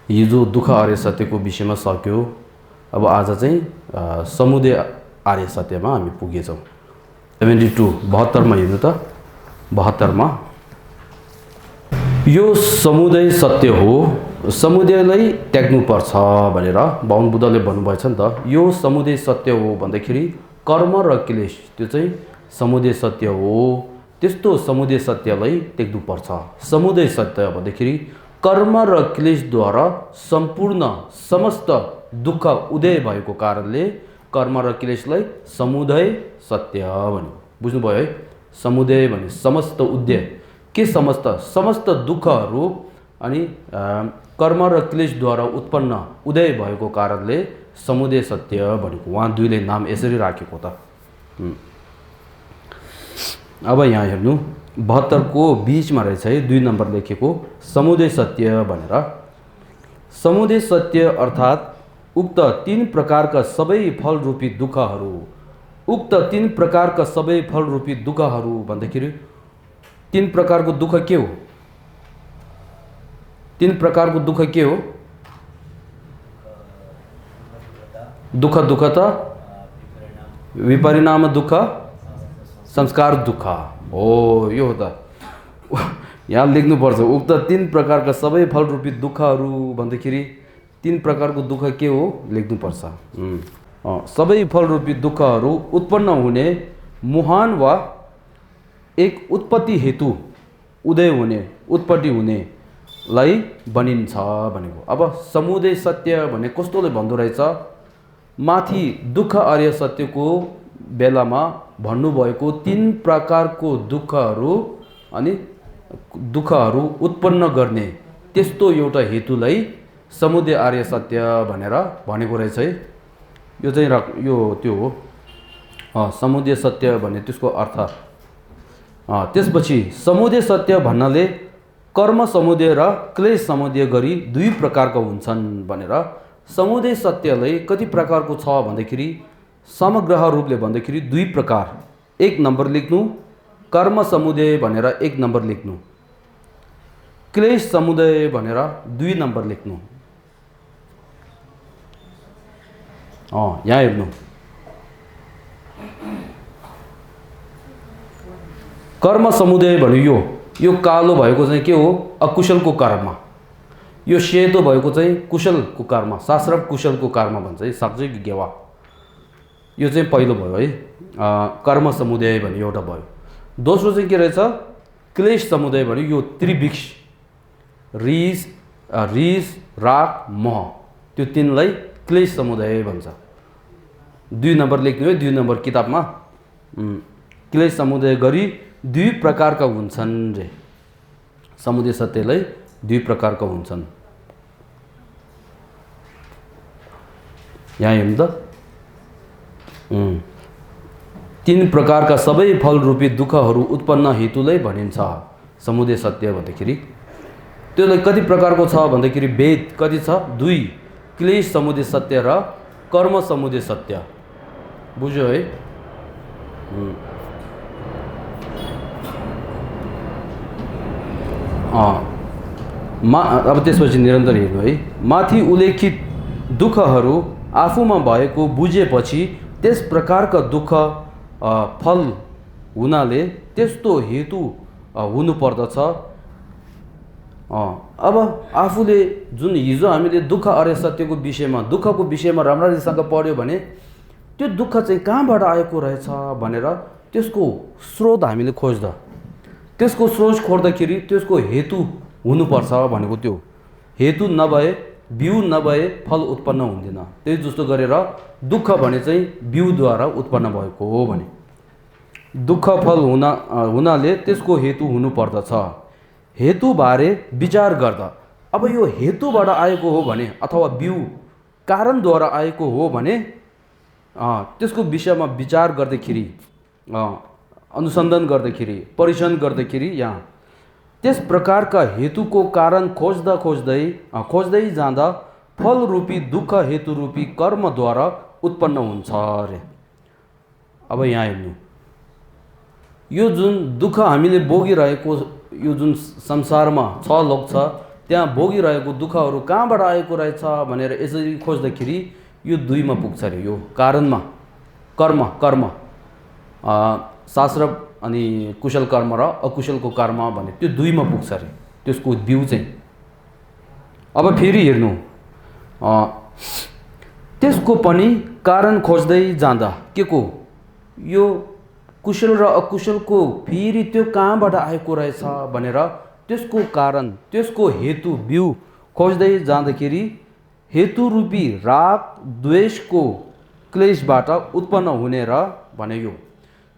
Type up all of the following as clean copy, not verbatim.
हिजो दुःख आर्य सत्यको विषयमा सक्यो। अब आज चाहिँ समुदय आर्य सत्यमा हामी पुगेछौँ। 72 72मा हेर्नु त। 72मा यो समुदय सत्य हो, समुदयलाई त्याग्नुपर्छ भनेर भगवान बुद्धले भन्नुभएछ नि त। यो समुदय सत्य हो भन्दाखेरि कर्म र क्लेश त्यो चाहिँ समुदय सत्य हो। त्यस्तो समुदय सत्यलाई त्याग्नुपर्छ। समुदय सत्य भन्दाखेरि कर्म र क्लेशद्वारा सम्पूर्ण समस्त दुःख उदय भएको कारणले कर्म र क्लेशलाई समुदय सत्य भन्यो। बुझ्नुभयो है? समुदय भने समस्त उदय के समस्त दुःखहरू अनि कर्म र क्लेशद्वारा उत्पन्न उदय भएको कारणले समुदय सत्य भनेको। उहाँ दुईले नाम यसरी राखेको त। अब यहाँ हेर्नु 72 को बीचमा रहेछ है 2 नम्बर लेखेको समुदय सत्य भनेर। समुदय सत्य अर्थात् उक्त 3 प्रकारका सबै फलरूपी दुःखहरू। उक्त 3 प्रकारका सबै फलरूपी दुःखहरू भन्दाखेरि 3 प्रकारको दुःख के हो? 3 प्रकारको दुःख के हो? दुःख दुःखता विपरिणाम दुःख संस्कार दुःख हो। यो हो त। यहाँ लेख्नुपर्छ उक्त 3 प्रकारका सबै फलरूपी दुःखहरू भन्दाखेरि 3 प्रकारको दुःख के हो लेख्नुपर्छ। सबै फलरूपी दुःखहरू उत्पन्न हुने मुहान वा एक उत्पत्ति हेतु उदय हुने उत्पत्ति हुनेलाई बनिन्छ भनेको। अब समुदय सत्य भने कस्तोले भन्दो रहेछ? माथि दुःख आर्य सत्यको बेलामा भन्नुभएको 3 प्रकारको दुःखहरू अनि दुःखहरू उत्पन्न गर्ने त्यस्तो एउटा हेतुलाई समुदय आर्य सत्य भनेर भनेको रहेछ है। यो चाहिँ यो त्यो हो समुदय सत्य भन्ने त्यसको अर्थ। त्यसपछि समुदय सत्य भन्नाले कर्म समुदय र क्लेश समुदय गरी 2 प्रकारका हुन्छन् भनेर। समुदय सत्यलाई कति प्रकारको छ भन्दाखेरि समग्र रूपले भन्दाखेरि 2 प्रकार। 1 नम्बर लेख्नु कर्म समुदय भनेर 1 नम्बर लेख्नु। क्लेश समुदय भनेर 2 नम्बर लेख्नु। यहाँ हेर्नु कर्म समुदय भन्यो यो कालो भएको चाहिँ के हो? अकुशलको कर्म। यो सेतो भएको चाहिँ कुशलको कर्म। शास्त्र कुशलको कर्म भन्छ है। साक्षी गेवा यो चाहिँ पहिलो भयो है। कर्म समुदय भन्ने एउटा भयो। दोस्रो चाहिँ के रहेछ? क्लेश समुदय भन्यो यो त्रिविक्ष रिस राग मोह त्यो 3लाई क्लेश समुदय भन्छ। 2 नम्बर लेख्नु है 2 नम्बर किताबमा। क्लेश समुदय गरी 2 प्रकारका हुन्छन् रे। समुदय सत्यलाई 2 प्रकारका हुन्छन्। यहाँ हेर्नु त। 3 प्रकारका सबै फलरूपी दुःखहरू उत्पन्न हेतुलाई भनिन्छ समुदय सत्य भन्दाखेरि। त्यसलाई कति प्रकारको छ भन्दाखेरि भेद कति छ? 2 क्लेश समुदय सत्य र कर्म समुदय सत्य। बुझ्यो है? अब त्यसपछि निरन्तर हेर्नु है। माथि उल्लेखित दुःखहरू आफूमा भएको बुझेपछि त्यस प्रकारका दुःख फल हुनाले त्यस्तो हेतु हुनुपर्दछ। अब आफूले जुन हिजो हामीले दुःख आर्य सत्यको विषयमा दुःखको विषयमा राम्ररीसँग पढ्यो भने त्यो दुःख चाहिँ कहाँबाट आएको रहेछ भनेर त्यसको स्रोत हामीले खोज्दा त्यसको स्रोत खोज्दाखेरि त्यसको हेतु हुनुपर्छ भनेको। त्यो हेतु नभए बिउ नभए फल उत्पन्न हुँदैन। त्यही जस्तो गरेर दुःख भने चाहिँ बिउद्वारा उत्पन्न भएको हो भने दुःख फल हुनाले त्यसको हेतु हुनुपर्दछ। हेतुबारे विचार गर्दा अब यो हेतुबाट आएको हो भने अथवा बिउ कारणद्वारा आएको हो भने त्यसको विषयमा विचार गर्दाखेरि अनुसन्धान गर्दाखेरि परीक्षण गर्दाखेरि यहाँ त्यस प्रकारका हेतुको कारण खोज्दै जाँदा फल रूपी दुःख हेतु रूपी कर्मद्वारा उत्पन्न हुन्छ अरे। अब यहाँ हेर्नु यो जुन दुःख हामीले भोगिरहेको यो जुन संसारमा 6 लोक छ त्यहाँ भोगिरहेको दुःखहरू कहाँबाट आएको रहेछ भनेर यसरी खोज्दाखेरि यो दुईमा पुग्छ अरे। यो कारणमा कर्म कर्म शास्त्र अनि कुशल कर्म र अकुशलको कर्म भने त्यो दुईमा पुग्छ अरे त्यसको बिउ चाहिँ। अब फेरि हेर्नु त्यसको पनि कारण खोज्दै जाँदा के को यो कुशल र अकुशलको फेरि त्यो कहाँबाट आएको रहेछ भनेर त्यसको कारण त्यसको हेतु बिउ खोज्दै जाँदाखेरि हेतु रूपी राग द्वेषको क्लेशबाट उत्पन्न हुने र भने यो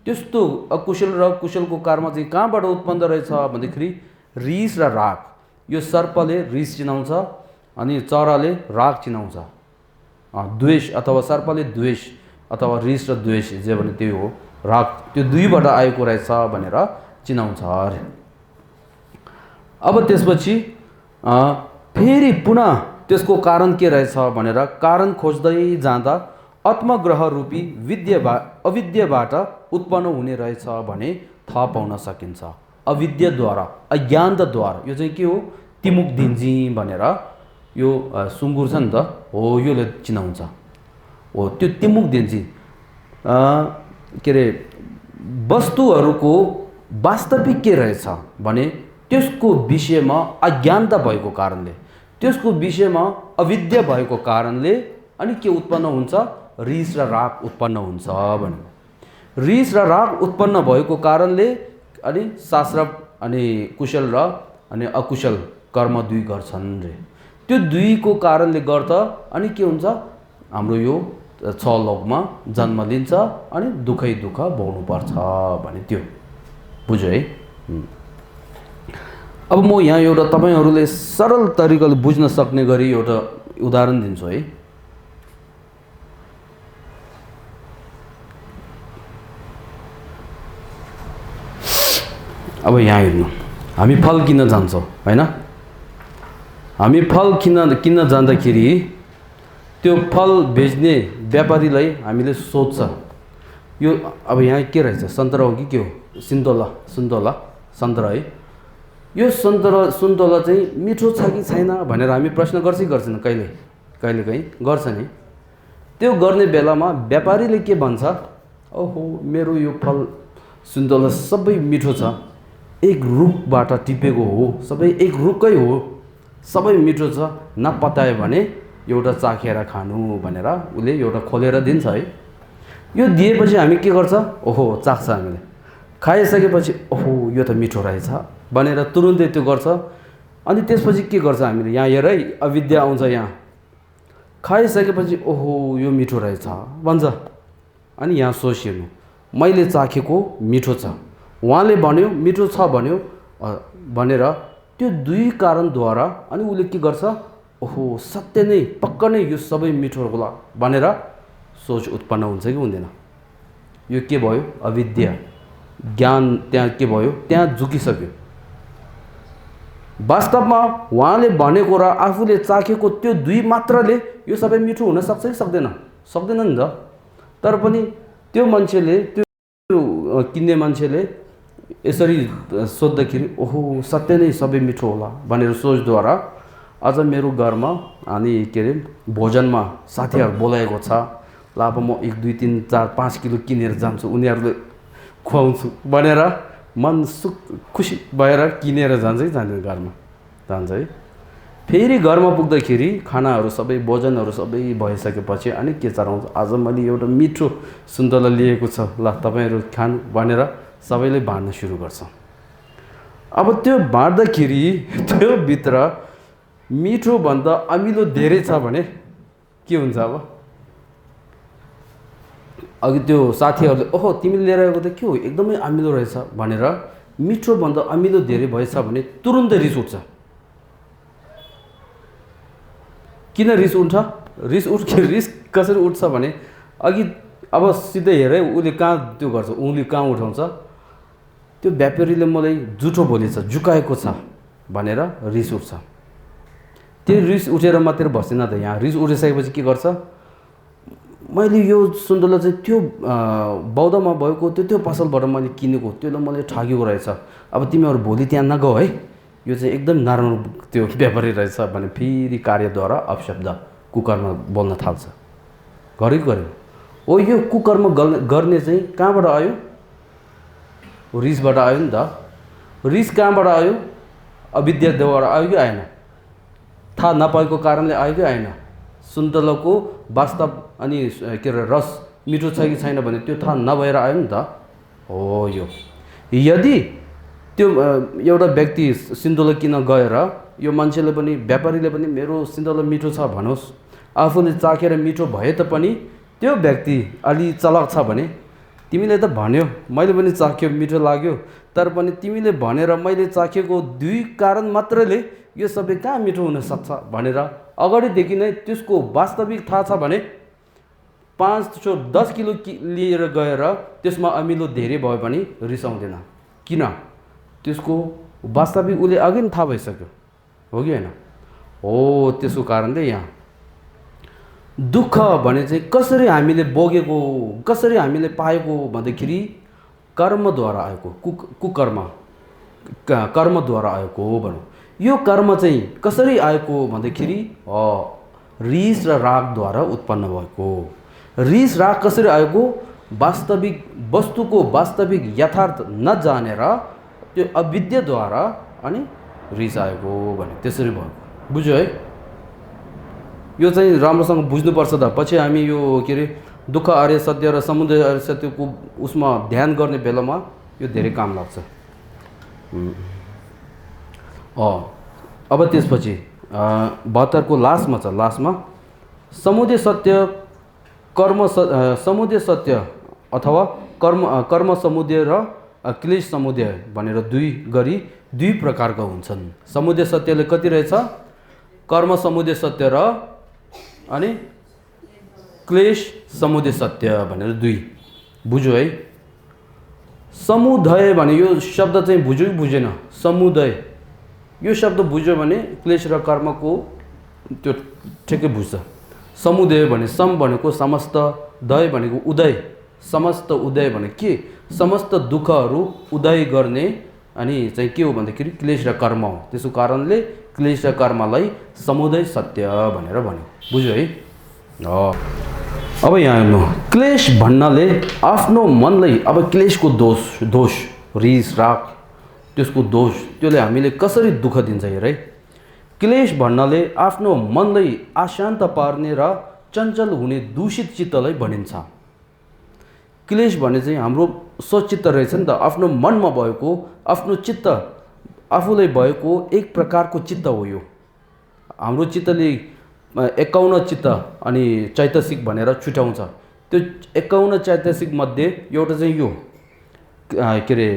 त्यस्तो अकुशल र कुशलको कर्म चाहिँ कहाँबाट उत्पन्न रहेछ भन्दाखेरि रिस र राग। यो सर्पले रिस चिनाउँछ अनि चराले राग चिनाउँछ। द्वेष अथवा सर्पले द्वेष अथवा रिस र द्वेष जे भने त्यो हो राग, त्यो दुईबाट आएको रहेछ भनेर चिनाउँछ अरे। अब त्यसपछि फेरि पुनः त्यसको कारण के रहेछ भनेर कारण खोज्दै जाँदा आत्मग्रह रूपी अविद्याबाट उत्पन्न हुने रहेछ भने थाहा पाउन सकिन्छ। अविद्याद्वारा अज्ञानद्वारा यो चाहिँ के हो तिमुक दिन्जी भनेर यो सुँगुर छ नि त हो योले चिनाउँछ। हो त्यो तिमुक दिन्जी के अरे वस्तुहरूको वास्तविक के रहेछ भने त्यसको विषयमा अज्ञानता भएको कारणले त्यसको विषयमा अविद्या भएको कारणले अनि के उत्पन्न हुन्छ रिस र राग उत्पन्न हुन्छ भने। रिस र राग उत्पन्न भएको कारणले अनि शास्त्र अनि कुशल र अनि अकुशल कर्म दुई गर्छन् रे। त्यो दुईको कारणले गर्दा अनि के हुन्छ हाम्रो यो छ लोकमा जन्म लिन्छ अनि दुःखै दुःख भोग्नुपर्छ भने त्यो बुझ्यो है। अब म यहाँ एउटा तपाईहरूले सरल तरिकाले बुझ्न सक्ने गरी एउटा उदाहरण दिन्छु है। अब यहाँ हेर्नु हामी फल किन्न जान्छौँ हैन। हामी फल किन्न जाँदाखेरि त्यो फल बेच्ने व्यापारीलाई हामीले सोध्छ यो अब यहाँ के रहेछ सन्तरा हो कि के हो सुन्तला सन्तरा है। यो सुन्तला चाहिँ मिठो छ कि छैन भनेर हामी प्रश्न गर्छौँ कहिले गर्छ नि। त्यो गर्ने बेलामा व्यापारीले के भन्छ ओहो मेरो यो फल सुन्तला सबै मिठो छ, एक रुखबाट टिपेको हो, सबै एक रुखकै हो, सबै मिठो छ, नपतायो भने एउटा चाखेर खानु भनेर उसले एउटा खोलेर दिन्छ है। यो दिएपछि हामी के गर्छ ओहो चाख्छ हामीले, खाइसकेपछि ओहो यो त मिठो रहेछ भनेर तुरुन्तै त्यो गर्छ। अनि त्यसपछि के गर्छ हामीले यहाँ हेर है अविद्या आउँछ यहाँ, खाइसकेपछि ओहो यो मिठो रहेछ भन्छ। अनि यहाँ सोचिनु मैले चाखेको मिठो छ, उहाँले भन्यो मिठो छ भन्यो भनेर त्यो दुई कारणद्वारा अनि उसले के गर्छ ओहो सत्य नै पक्का नै यो सबै मिठो होला भनेर सोच उत्पन्न हुन्छ कि हुँदैन। यो के भयो अविद्या ज्ञान त्यहाँ के भयो त्यहाँ झुकिसक्यो। वास्तवमा उहाँले भनेको र आफूले चाखेको त्यो दुई मात्रले यो सबै मिठो हुन सक्छ कि सक्दैन नि त। तर पनि त्यो मान्छेले त्यो किन्ने मान्छेले यसरी सोद्धाखेरि ओहो सत्य नै सबै मिठो होला भनेर सोचद्वारा अझ मेरो घरमा अनि के अरे भोजनमा साथीहरू बोलाएको छ ल अब म 1 2 3 4 5 किलो किनेर जान्छु उनीहरूले खुवाउँछु भनेर मन खुसी भएर किनेर जान्छ घरमा जान्छ है। फेरि घरमा पुग्दाखेरि खानाहरू सबै भोजनहरू सबै भइसकेपछि अनि के चढाउँछ आज मैले एउटा मिठो सुन्तला लिएको छ ल तपाईँहरू खानु भनेर सबैले बाँड्न सुरु गर्छ। अब त्यो बाँड्दाखेरि त्यो भित्र मिठो भन्दा अमिलो धेरै छ भने के हुन्छ। अब अघि त्यो साथीहरूले ओहो तिमीले लिएर आएको त के हो एकदमै अमिलो रहेछ भनेर मिठो भन्दा अमिलो धेरै भएछ भने तुरुन्तै रिस उठ्छ। किन रिस उठ्छ रिस कसरी उठ्छ भने अघि अब सिधै हेरे उसले कहाँ त्यो गर्छ उंगली कहाँ उठाउँछ त्यो व्यापारीले मलाई झुठो बोलेछ झुकाएको छ भनेर रिस उठ्छ। त्यो रिस उठेर मात्र बस्दैन त यहाँ रिस उठिसकेपछि के गर्छ मैले यो सुन्तला चाहिँ त्यो बौद्धमा भएको त्यो पसलबाट मैले किनेको त्यसले मैले ठगेको रहेछ अब तिमीहरू भोलि त्यहाँ नगऊ है यो चाहिँ एकदम नराम्रो त्यो व्यापारी रहेछ भने फेरि कार्यद्वारा अपशब्द कुकर्म बोल्न थाल्छ। गरे हो यो कुकर्म गर्ने चाहिँ कहाँबाट आयो? रिसबाट आयो नि त। रिस कहाँबाट आयो? अविद्याद्वारा आयो कि आएन? थाहा नपाएको कारणले आयो कि आएन? सुन्तलाको वास्तव अनि के अरे रस मिठो छ कि छैन भने त्यो थाहा नभएर आयो नि त। हो यो यदि त्यो एउटा व्यक्ति सिन्तोला किन गएर यो मान्छेले पनि व्यापारीले पनि मेरो सिन्तोला मिठो छ भनोस्, आफूले चाखेर मिठो भए तापनि त्यो व्यक्ति अलि चलाक छ भने तिमीले त भन्यो मैले पनि चाख्यो मिठो लाग्यो, तर पनि तिमीले भनेर मैले चाखेको 2 कारण मात्रले यो सबै कहाँ मिठो हुन सक्छ भनेर अगाडिदेखि नै त्यसको वास्तविक थाहा छ भने 5-10 किलो लिएर गएर त्यसमा अमिलो धेरै भयो भने रिसाउँदैन। किन? त्यसको वास्तविक उसले अघि नै थाहा भइसक्यो, हो कि होइन? हो त्यसको कारणले यहाँ दुःख भने चाहिँ कसरी हामीले भोगेको, कसरी हामीले पाएको भन्दाखेरि कर्मद्वारा आएको, कुकर्म कर्मद्वारा आएको हो भनौँ। यो कर्म चाहिँ कसरी आएको भन्दाखेरि रिस र रागद्वारा उत्पन्न भएको। रिस राग कसरी आएको? वास्तविक वस्तुको वास्तविक यथार्थ नजानेर त्यो अविद्याद्वारा अनि रिस आएको भने त्यसरी भएको। बुझ्यो है? यो चाहिँ राम्रोसँग बुझ्नुपर्छ त। पछि हामी यो के अरे दुःख आर्य सत्य र समुदय आर्य सत्यको उसमा ध्यान गर्ने बेलामा यो धेरै काम लाग्छ। अब त्यसपछि 72 को लास्टमा छ। लास्टमा समुदय सत्य समुदय सत्य अथवा कर्म समुदय र क्लेश समुदय भनेर 2 प्रकारका हुन्छन्। समुदय सत्यले कति रहेछ? कर्म समुदय सत्य र अनि क्लेश समुदय सत्य भनेर 2। बुझ्यो है? समुदय भने यो शब्द चाहिँ बुझ्यो कि बुझेन? समुदय यो शब्द बुझ्यो भने क्लेश र कर्मको त्यो ठिकै बुझ्छ। समुदय भने सम भनेको समस्त, दय भनेको उदय, समस्त उदय भने के? समस्त दुःखहरू उदय गर्ने अनि चाहिँ के हो भन्दाखेरि क्लेश र कर्म हो। त्यसको कारणले क्लेश र कर्मलाई समुदय सत्य भनेर भन्यो। बुझ्यो है? अब यहाँ हेर्नु, क्लेश भन्नाले आफ्नो मनलाई, अब क्लेशको दोष रिस राग त्यसको दोष, त्यसले हामीले कसरी दुःख दिन्छ हेर है। क्लेश भन्नाले आफ्नो मनलाई अशान्त पार्ने र चञ्चल हुने दूषित चित्तलाई भनिन्छ। क्लेश भने चाहिँ हाम्रो स्वचित्त रहेछ नि त, आफ्नो मनमा भएको, आफ्नो चित्त आफूलाई भएको एक प्रकारको चित्त हो यो। हाम्रो चित्तले 51 चित्त अनि चैतसिक भनेर छुट्याउँछ। त्यो 51 चैतसिक मध्ये एउटा चाहिँ यो के अरे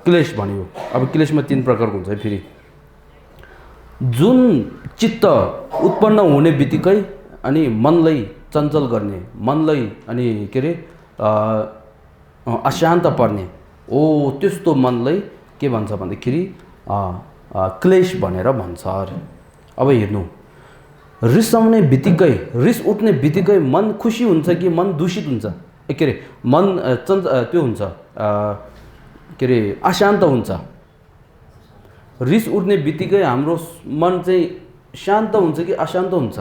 क्लेश भन्यो। अब क्लेशमा 3 प्रकारको हुन्छ फेरि। जुन चित्त उत्पन्न हुने बित्तिकै अनि मनलाई चञ्चल गर्ने, मनलाई अनि के अरे अशान्त पर्ने, त्यस्तो मनलाई के भन्छ भन्दाखेरि क्लेश भनेर भन्छ अरे। अब हेर्नु, रिसाउने बित्तिकै, रिस उठ्ने बित्तिकै मन खुसी हुन्छ कि मन दूषित हुन्छ? के अरे मन त्यो हुन्छ के अरे अशान्त हुन्छ। रिस उठ्ने बित्तिकै हाम्रो मन चाहिँ शान्त हुन्छ कि अशान्त हुन्छ?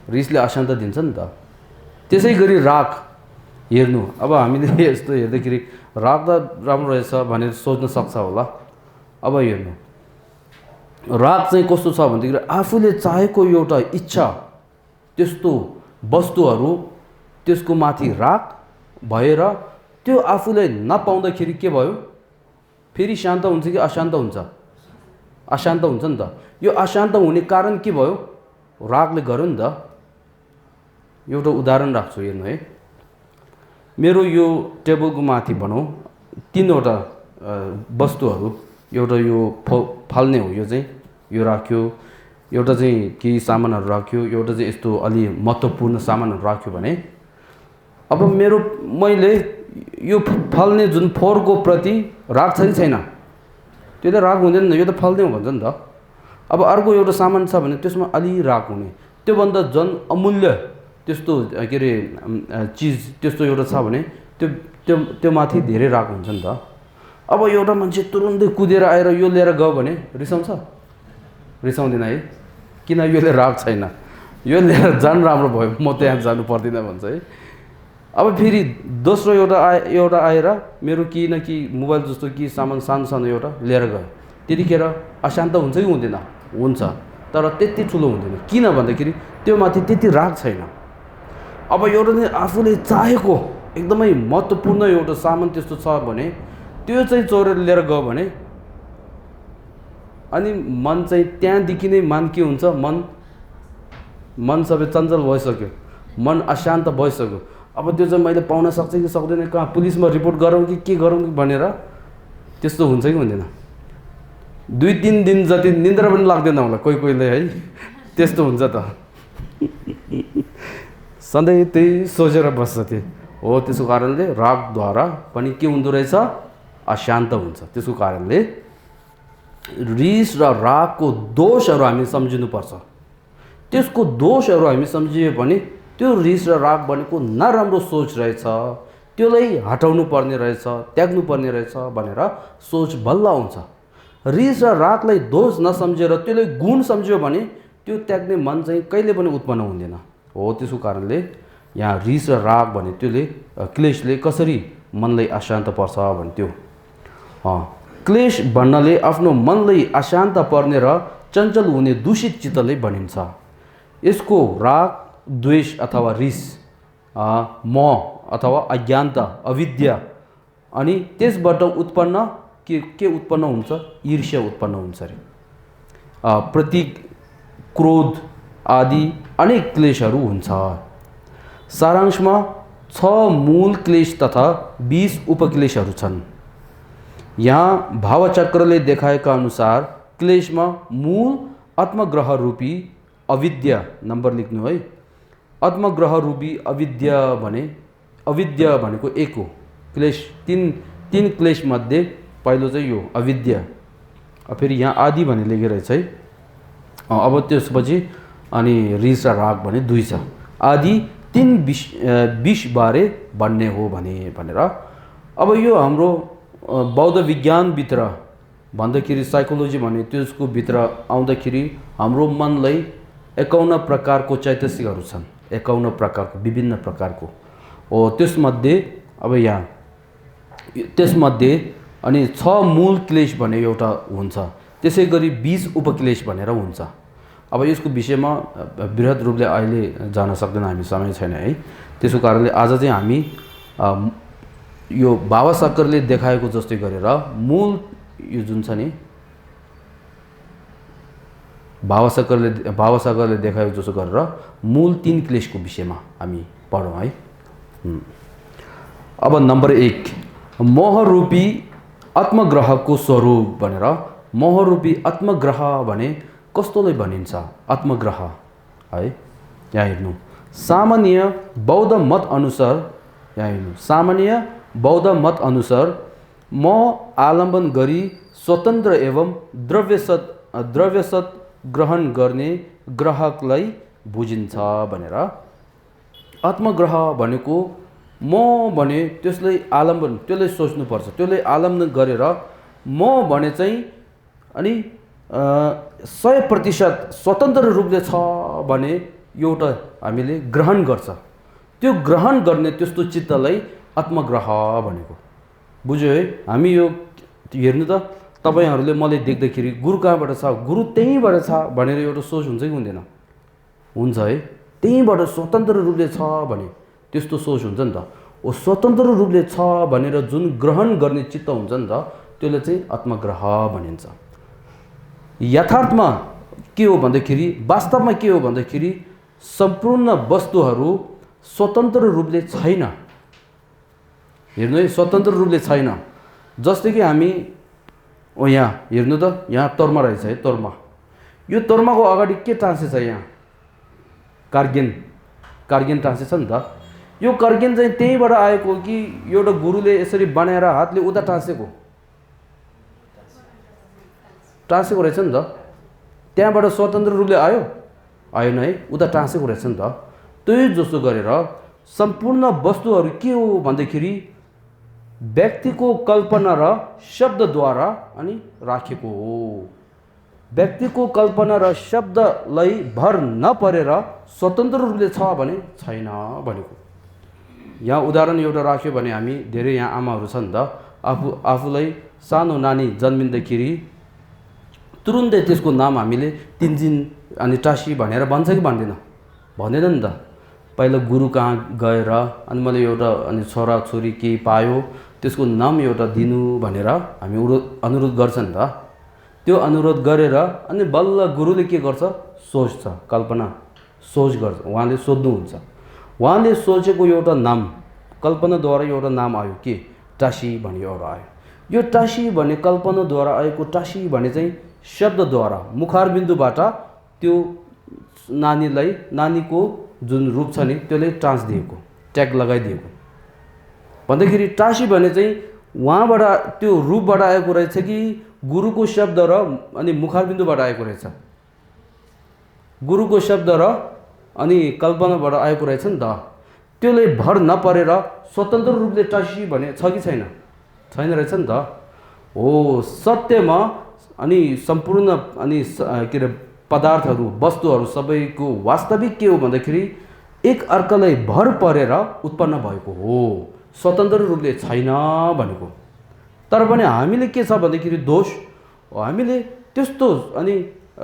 रिसले अशान्त दिन्छ नि त। त्यसै गरी राग हेर्नु, अब हामीले यस्तो हेर्दाखेरि राग त राम्रो रहेछ भनेर सोच्न सक्छ होला। अब हेर्नु, राग चाहिँ कस्तो छ भन्दाखेरि आफूले चाहेको एउटा इच्छा, त्यस्तो वस्तुहरू त्यसको माथि राग भएर त्यो आफूले नपाउँदाखेरि के भयो? फेरि शान्त हुन्छ कि अशान्त हुन्छ? अशान्त हुन्छ नि त। यो अशान्त हुने कारण के भयो? रागले गर्यो नि त। एउटा उदाहरण राख्छु हेर्नु है। मेरो यो टेबलको माथि भनौँ 3 वटा वस्तुहरू, एउटा यो फाल्ने हो, यो चाहिँ यो राख्यो, एउटा चाहिँ केही सामानहरू राख्यो, एउटा चाहिँ यस्तो अलि महत्त्वपूर्ण सामानहरू राख्यो भने अब मैले यो फाल्ने जुन फोहोरको प्रति राग छ कि छैन? त्यो त राग हुँदैन, यो त फाल्दै हो भन्छ नि त। अब अर्को एउटा सामान छ भने त्यसमा अलि राग हुने, त्योभन्दा झन् अमूल्य त्यस्तो के अरे चिज त्यस्तो एउटा छ भने त्यो माथि धेरै राग हुन्छ नि त। अब एउटा मान्छे तुरुन्तै कुदेर आएर यो लिएर गयो भने रिसाउँछ? रिसाउँदैन है, किन यसले राग छैन, यो लिएर जानु राम्रो भयो, म त्यहाँ जानु पर्दैन भन्छ है। अब फेरि दोस्रो एउटा आएर मेरो कि न कि मोबाइल जस्तो कि सामान सानो सानो एउटा लिएर गयो, त्यतिखेर अशान्त हुन्छ कि हुँदैन? हुन्छ, तर त्यति ठुलो हुँदैन। किन भन्दाखेरि त्यो माथि त्यति राग छैन। अब एउटा नै आफूले चाहेको एकदमै महत्त्वपूर्ण एउटा सामान त्यस्तो छ भने त्यो चाहिँ चोरेर लिएर गयो भने अनि मन चाहिँ त्यहाँदेखि नै के हुन्छ, मन सबै चञ्चल भइसक्यो, मन अशान्त भइसक्यो। अब त्यो चाहिँ मैले पाउन सक्छ कि सक्दैन, कहाँ पुलिसमा रिपोर्ट गरौँ कि के गरौँ कि भनेर त्यस्तो हुन्छ कि हुँदैन? 2-3 दिन जति निन्द्रा पनि लाग्दैन होला कोहीले है, त्यस्तो हुन्छ त। सधैँ त्यही सोचेर बस्छ त्यो हो। त्यसको कारणले रागद्वारा पनि के हुँदो रहेछ? अशान्त हुन्छ। त्यसको कारणले रिस र रागको दोषहरू हामी सम्झिनुपर्छ। त्यसको दोषहरू हामी सम्झियो भने त्यो रिस र राग भनेको नराम्रो सोच रहेछ, त्यसलाई हटाउनु पर्ने रहेछ, त्याग्नु पर्ने रहेछ भनेर सोच बल्ल आउँछ। रिस र रागलाई दोष नसम्झेर त्यसलाई गुण सम्झ्यो भने त्यो त्याग्ने मन चाहिँ कहिले पनि उत्पन्न हुँदैन हो। त्यसको कारणले यहाँ रिस र राग भने त्यसले क्लेशले कसरी मनलाई अशान्त पर्छ भन्थ्यो। क्लेश भन्नाले आफ्नो मनलाई अशान्त पर्ने र चञ्चल हुने दूषित चित्तलाई भनिन्छ। यसको राग, द्वेष अथवा रिस, मोह अथवा अज्ञानता, अविद्या, अनि त्यसबाट उत्पन्न के उत्पन्न हुन्छ? ईर्ष्या उत्पन्न हुन्छ अरे। प्रतीक, क्रोध आदि अनेक क्लेशहरू हुन्छ। सारांशमा 6 मूल क्लेश तथा 20 उपक्लेशहरू छन्। यहाँ भावचक्रले देखाएका अनुसार क्लेशमा मूल आत्मग्रह रूपी अविद्या, नम्बर लेख्नु है, आत्मग्रह रूपी अविद्या भनेको एक हो क्लेश। तीन क्लेश मध्ये पहिलो चाहिँ यो अविद्या। फेरि यहाँ आदि भन्ने लेखिरहेछ है। अब त्यसपछि अनि रिस र राग भने 2 छ। आदि 3 विष बारे भन्ने हो भनेर। अब यो हाम्रो बौद्ध विज्ञानभित्र भन्दाखेरि साइकोलोजी भने त्यसको भित्र आउँदाखेरि हाम्रो मनलाई 51 प्रकारको चैतसिकहरू छन्। 51 प्रकारको, विभिन्न प्रकारको हो। त्यसमध्ये अब यहाँ त्यसमध्ये अनि 6 मूल क्लेश भन्ने एउटा हुन्छ। त्यसै गरी 20 उपक्लेश भनेर हुन्छ। अब यसको विषयमा बृहत रूपले अहिले जान सक्दैन हामी, समय छैन है। त्यसको कारणले आज चाहिँ हामी यो भावचक्रले देखाएको जस्तै गरेर मूल यो जुन छ नि भावचक्रले देखाएको जस्तो गरेर मूल 3 क्लेशको विषयमा हामी पढौँ है। अब नम्बर 1 मोहरूपी आत्मग्रहको स्वरूप भनेर। मोहरूपी आत्मग्रह भने कस्तोलाई भनिन्छ? आत्मग्रह है। यहाँ हेर्नु, सामान्य बौद्ध मत अनुसार म आलम्बन गरी स्वतन्त्र एवं द्रव्यसत ग्रहण गर्ने ग्राहकलाई बुझिन्छ भनेर। आत्मग्रह भनेको म भने त्यसलाई आलम्बन, त्यसलाई सोच्नुपर्छ, त्यसलाई आलम्बन गरेर म भने चाहिँ अनि 100% स्वतन्त्र रूपले छ भने एउटा हामीले ग्रहण गर्छ। त्यो ग्रहण गर्ने त्यस्तो चित्तलाई आत्मग्रह भनेको। बुझ्यो है? हामी यो हेर्नु त, तपाईहरूले मलाई देख्दाखेरि गुरु कहाँबाट छ, गुरु त्यहीँबाट छ भनेर एउटा सोच हुन्छ कि हुँदैन? हुन्छ है। त्यहीँबाट स्वतन्त्र रूपले छ भने त्यस्तो सोच हुन्छ नि त। ओ स्वतन्त्र रूपले छ भनेर जुन ग्रहण गर्ने चित्त हुन्छ नि त, त्यसले चाहिँ आत्मग्रह भनिन्छ। यथार्थमा के हो भन्दाखेरि, वास्तवमा के हो भन्दाखेरि सम्पूर्ण वस्तुहरू स्वतन्त्र रूपले छैन। हेर्नु है, स्वतन्त्र रूपले छैन। जस्तै कि हामी यहाँ हेर्नु त, यहाँ तोर्मा रहेछ है। तोर्मा, यो तोर्माको अगाडि के टाँसे छ? यहाँ कार्गेन टाँसे छ नि त। यो कार्गेन चाहिँ त्यहीँबाट आएको हो कि एउटा गुरुले यसरी बनाएर हातले उता टाँसेको रहेछ नि त। त्यहाँबाट स्वतन्त्र रूपले आएन है, उता टाँसेको रहेछ नि त। त्यही जस्तो गरेर सम्पूर्ण वस्तुहरू के हो भन्दाखेरि व्यक्तिको कल्पना र शब्दद्वारा अनि राखेको हो। व्यक्तिको कल्पना र शब्दलाई भर नपरेर स्वतन्त्र रूपले छ भने छैन भनेको। यहाँ उदाहरण एउटा राख्यो भने हामी धेरै यहाँ आमाहरू छन् त आफूलाई सानो नानी जन्मिँदाखेरि तुरुन्तै त्यसको नाम हामीले तिन्जिन अनि टासी भनेर भन्छ कि भन्दैन? भन्दैन नि त। पहिला गुरु कहाँ गएर अनि मैले एउटा अनि छोरा छोरी केही पायो त्यसको नाम एउटा दिनु भनेर हामी अनुरोध गर्छ नि त। त्यो अनुरोध गरेर अनि बल्ल गुरुले के गर्छ? सोच्छ, कल्पना सोच गर्छ। उहाँले सोध्नुहुन्छ, उहाँले सोचेको एउटा नाम कल्पनाद्वारा एउटा नाम आयो के? टासी भन्ने एउटा आयो। यो टासी भन्ने कल्पनाद्वारा आएको टासी भने चाहिँ शब्दद्वारा मुखारबिन्दुबाट त्यो नानीलाई नानीको जुन रूप छ नि त्यसले ट्रान्स दिएको, ट्याग लगाइदिएको। भन्दाखेरि टासी भने चाहिँ उहाँबाट त्यो रूपबाट आएको रहेछ कि गुरुको शब्द र अनि मुखारबिन्दुबाट आएको रहेछ? गुरुको शब्द र अनि कल्पनाबाट आएको रहेछ नि त। त्यसले भर नपरेर स्वतन्त्र रूपले टासी भने छ कि छैन? छैन रहेछ नि त। हो, सत्यमा अनि सम्पूर्ण अनि के अरे पदार्थहरू वस्तुहरू सबैको वास्तविक के हो भन्दाखेरि एक अर्कालाई भर परेर उत्पन्न भएको हो, स्वतन्त्र रूपले छैन भनेको। तर पनि हामीले के छ भन्दाखेरि दोष, हामीले त्यस्तो अनि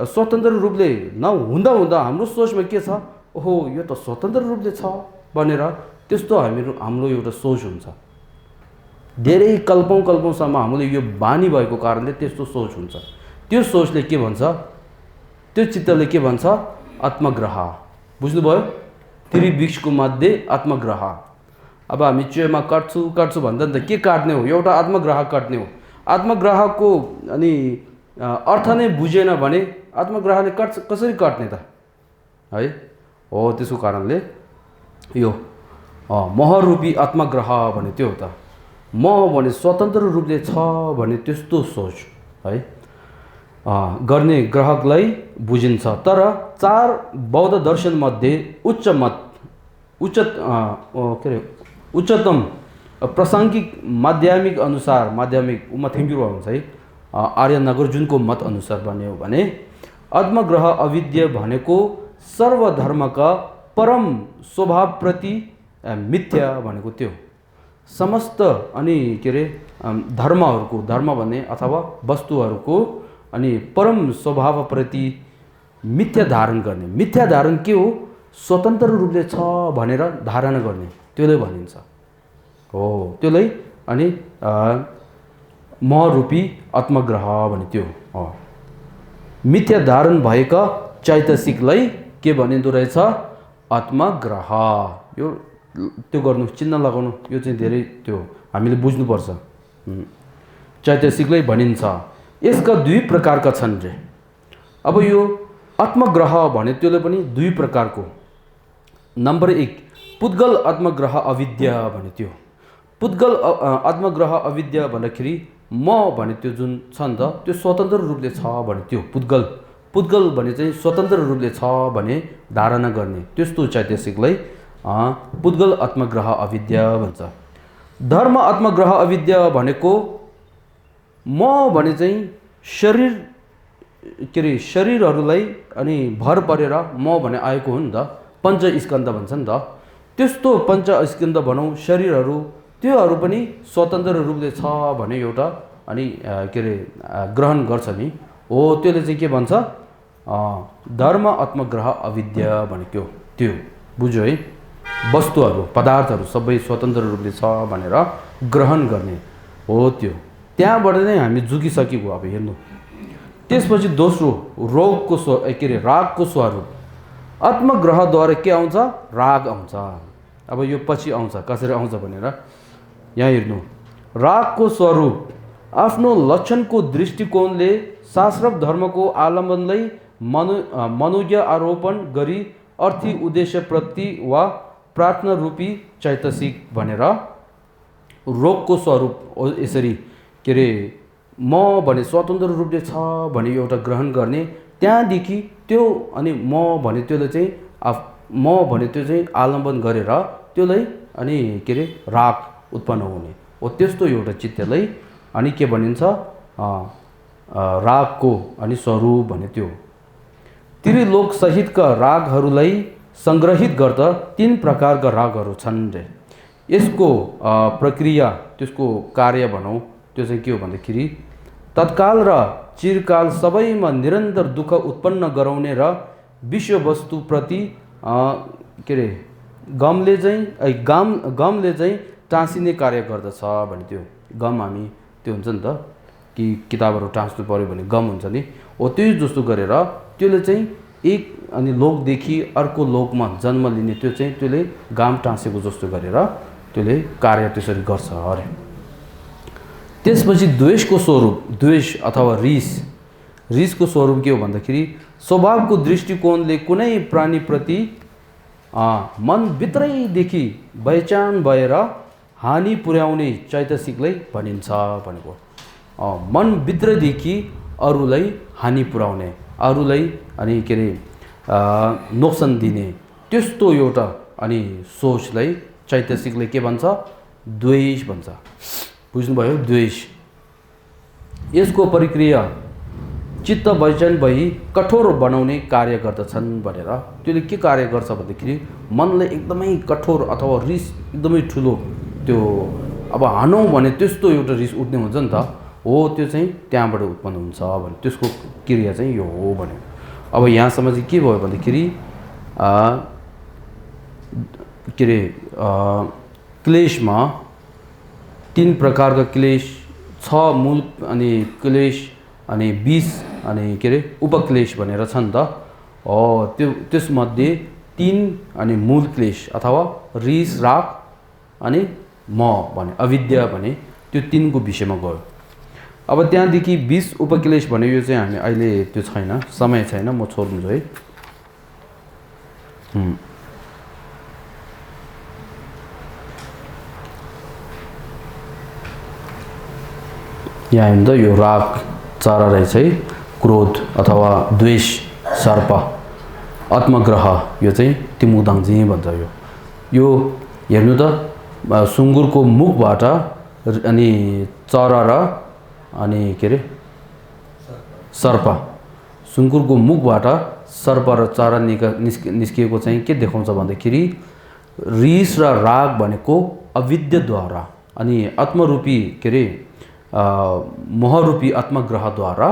स्वतन्त्र रूपले नहुँदा हुँदा हाम्रो सोचमा के छ? ओहो यो त स्वतन्त्र रूपले छ भनेर त्यस्तो हाम्रो एउटा सोच हुन्छ। धेरै कल्पौँसम्म हामीले यो बानी भएको कारणले त्यस्तो सोच हुन्छ। त्यो सोचले के भन्छ? त्यो चित्तले के भन्छ? आत्मग्रह। बुझ्नुभयो? त्रिवृक्षको मध्ये आत्मग्रह। अब हामी चेमा काट्छु भन्दा नि त के काट्ने हो? एउटा आत्मग्रह काट्ने हो। आत्मग्रहको अनि अर्थ नै बुझेन भने आत्मग्रहले कसरी काट्ने त है? हो, त्यसको कारणले यो महरूपी आत्मग्रह भने त्यो हो त। म भने स्वतन्त्र रूपले छ भने त्यस्तो सोच है गर्ने ग्राहकलाई बुझिन्छ। तर चार बौद्ध दर्शन मध्ये उच्चतम प्रासङ्गिक माध्यमिक अनुसार उमा थिङ्गिरो हुन्छ है आर्य नागार्जुनको मत अनुसार भन्ने हो भने आत्मग्रह अविद्या भनेको सर्वधर्मका परम स्वभावप्रति मिथ्या भनेको त्यो समस्त अनि के अरे धर्महरूको, धर्म भन्ने अथवा वस्तुहरूको अनि परम स्वभावप्रति मिथ्या धारण गर्ने। मिथ्या धारण के हो? स्वतन्त्र रूपले छ भनेर धारणा गर्ने, त्यसले भनिन्छ हो। त्यसलाई अनि महरूपी आत्मग्रह भने त्यो हो। मिथ्या धारण भएका चैतसिकलाई के भनिँदो रहेछ? आत्मग्रह। यो त्यो गर्नु, चिन्ह लगाउनु, यो चाहिँ धेरै त्यो हामीले बुझ्नुपर्छ। चैतसिकलाई भनिन्छ। यसका दुई प्रकारका छन् रे। अब यो आत्मग्रह भने त्यसले पनि दुई प्रकारको। नम्बर 1 पुद्गल आत्मग्रह अविद्या भने त्यो। पुद्गल आत्मग्रह अविद्या भन्दाखेरि म भने त्यो जुन छ नि त त्यो स्वतन्त्र रूपले छ भने त्यो पुद्गल भने चाहिँ स्वतन्त्र रूपले छ भने धारणा गर्ने, त्यस्तो चैतसिकलाई पुद्गल आत्मग्रह अविद्या भन्छ। धर्म आत्मग्रह अविद्या भनेको म भने चाहिँ शरीर के अरे शरीरहरूलाई अनि भर परेर म भने आएको हो नि त। पञ्चस्कन्ध भन्छ नि त। त्यस्तो पञ्चस्कन्ध भनौँ शरीरहरू त्योहरू पनि स्वतन्त्र रूपले छ भने एउटा अनि के अरे ग्रहण गर्छ नि हो। त्यसले चाहिँ के भन्छ? धर्म आत्मग्रह अविद्या भनेको त्यो बुझ्यो है। वस्तुहरू पदार्थहरू सबै स्वतन्त्र रूपले छ भनेर ग्रहण गर्ने हो त्यो। त्यहाँबाट नै हामी झुकिसकेको। अब हेर्नु, त्यसपछि दोस्रो रोगको के अरे रागको स्वरूप। आत्मग्रहद्वारा के आउँछ? राग आउँछ। अब यो पछि आउँछ, कसरी आउँछ भनेर यहाँ हेर्नु। रागको स्वरूप आफ्नो लक्षणको दृष्टिकोणले शास्त्र धर्मको आलम्बनलाई मनोज्ञ आरोपण गरी अर्थी उद्देश्य प्राप्ति वा प्रार्थना रूपी चैतसिक भनेर रोगको स्वरूप यसरी के अरे म भने स्वतन्त्र रूपले छ भने एउटा ग्रहण गर्ने। त्यहाँदेखि त्यो अनि म भने त्यसले चाहिँ म भने त्यो चाहिँ आलम्बन गरेर त्यसलाई अनि के अरे राग उत्पन्न हुने। हो त्यस्तो एउटा चित्तलाई अनि के भनिन्छ रागको अनि स्वरूप भने त्यो त्रिलोक सहितका रागहरूलाई संग्रहित गर्दा 3 प्रकारका रागहरू छन् रे। यसको प्रक्रिया त्यसको कार्य भनौँ त्यो चाहिँ के हो भन्दाखेरि तत्काल र चिरकाल सबैमा निरन्तर दुःख उत्पन्न गराउने र विषयवस्तुप्रति के रे गमले चाहिँ टाँसिने कार्य गर्दछ भने त्यो गम हामी त्यो हुन्छ नि त कि किताबहरू टाँस्नु पर्यो भने गम हुन्छ नि हो त्यो जस्तो गरेर त्यसले चाहिँ एक अनि लोकदेखि अर्को लोकमा जन्म लिने त्यो चाहिँ त्यसले गाम टाँसेको जस्तो गरेर त्यसले कार्य त्यसरी गर्छ अरे। त्यसपछि द्वेषको स्वरूप द्वेष अथवा रिसको स्वरूप के हो भन्दाखेरि स्वभावको दृष्टिकोणले कुनै प्राणीप्रति मनभित्रैदेखि बैचान भएर हानि पुर्याउने चैतसिकलाई भनिन्छ भनेको। मनभित्रदेखि अरूलाई हानि पुर्याउने अरूलाई अनि के अरे नोक्सान दिने त्यस्तो एउटा अनि सोचलाई चैतसिकले के भन्छ द्वेष भन्छ। बुझ्नुभयो द्वेष। यसको प्रक्रिया चित्त बैचैन भई कठोर बनाउने कार्य गर्दछन् भनेर त्यसले के कार्य गर्छ भन्दाखेरि मनलाई एकदमै कठोर अथवा रिस एकदमै ठुलो त्यो अब हानौँ भने त्यस्तो एउटा रिस उठ्ने हुन्छ नि त हो त्यो चाहिँ त्यहाँबाट उत्पन्न हुन्छ भने त्यसको क्रिया चाहिँ यो हो भन्यो। अब यहाँसम्म चाहिँ के भयो भन्दाखेरि के अरे क्लेशमा 3 प्रकारका क्लेश 6 मूल अनि क्लेश अनि 20 अनि के अरे उपक्लेश भनेर छन् त हो त्यो त्यसमध्ये 3 अनि मूल क्लेश अथवा रिस राग अनि म भने अविद्या भने त्यो 3 को विषयमा गयो। अब त्यहाँदेखि 20 उपक्लेश भन्यो यो चाहिँ हामी अहिले त्यो छैन समय छैन म छोड्छु है। यहाँ हेर्नु त यो राग चारा रहेछ है क्रोध अथवा द्वेष सर्प आत्मग्रह यो चाहिँ तिमुदाङजी भन्छ। यो हेर्नु त सुँगुरको मुखबाट अनि चरा र अनि के अरे सर्प सुँगुरको मुखबाट सर्प र चरा निस्किएको चाहिँ के देखाउँछ भन्दाखेरि रिस र राग भनेको अविद्याद्वारा अनि आत्मरूपी के अरे मोहरूपी आत्मग्रहद्वारा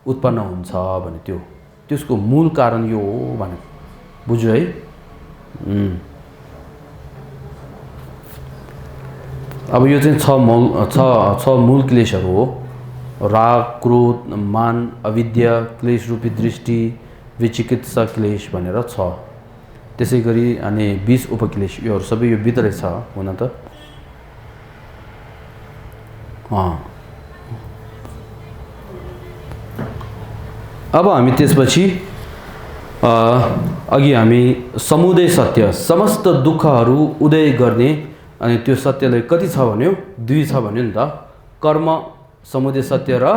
उत्पन्न हुन्छ भने त्यो त्यसको मूल कारण यो हो भने बुझ्यो है। अब यो चाहिँ 6 मूल क्लेशहरू हो राग क्रोध मान अविद्या क्लेश रूपी दृष्टि विचिकित्सा क्लेश भनेर 6। त्यसै गरी अनि 20 उपक्लेश योहरू सबै यो भित्रै छ हुन त। अब हामी त्यसपछि अघि हामी समुदय सत्य समस्त दुःखहरू उदय गर्ने अनि त्यो सत्यलाई कति छ भन्यो 2 छ भन्यो नि त कर्म समुदय सत्य र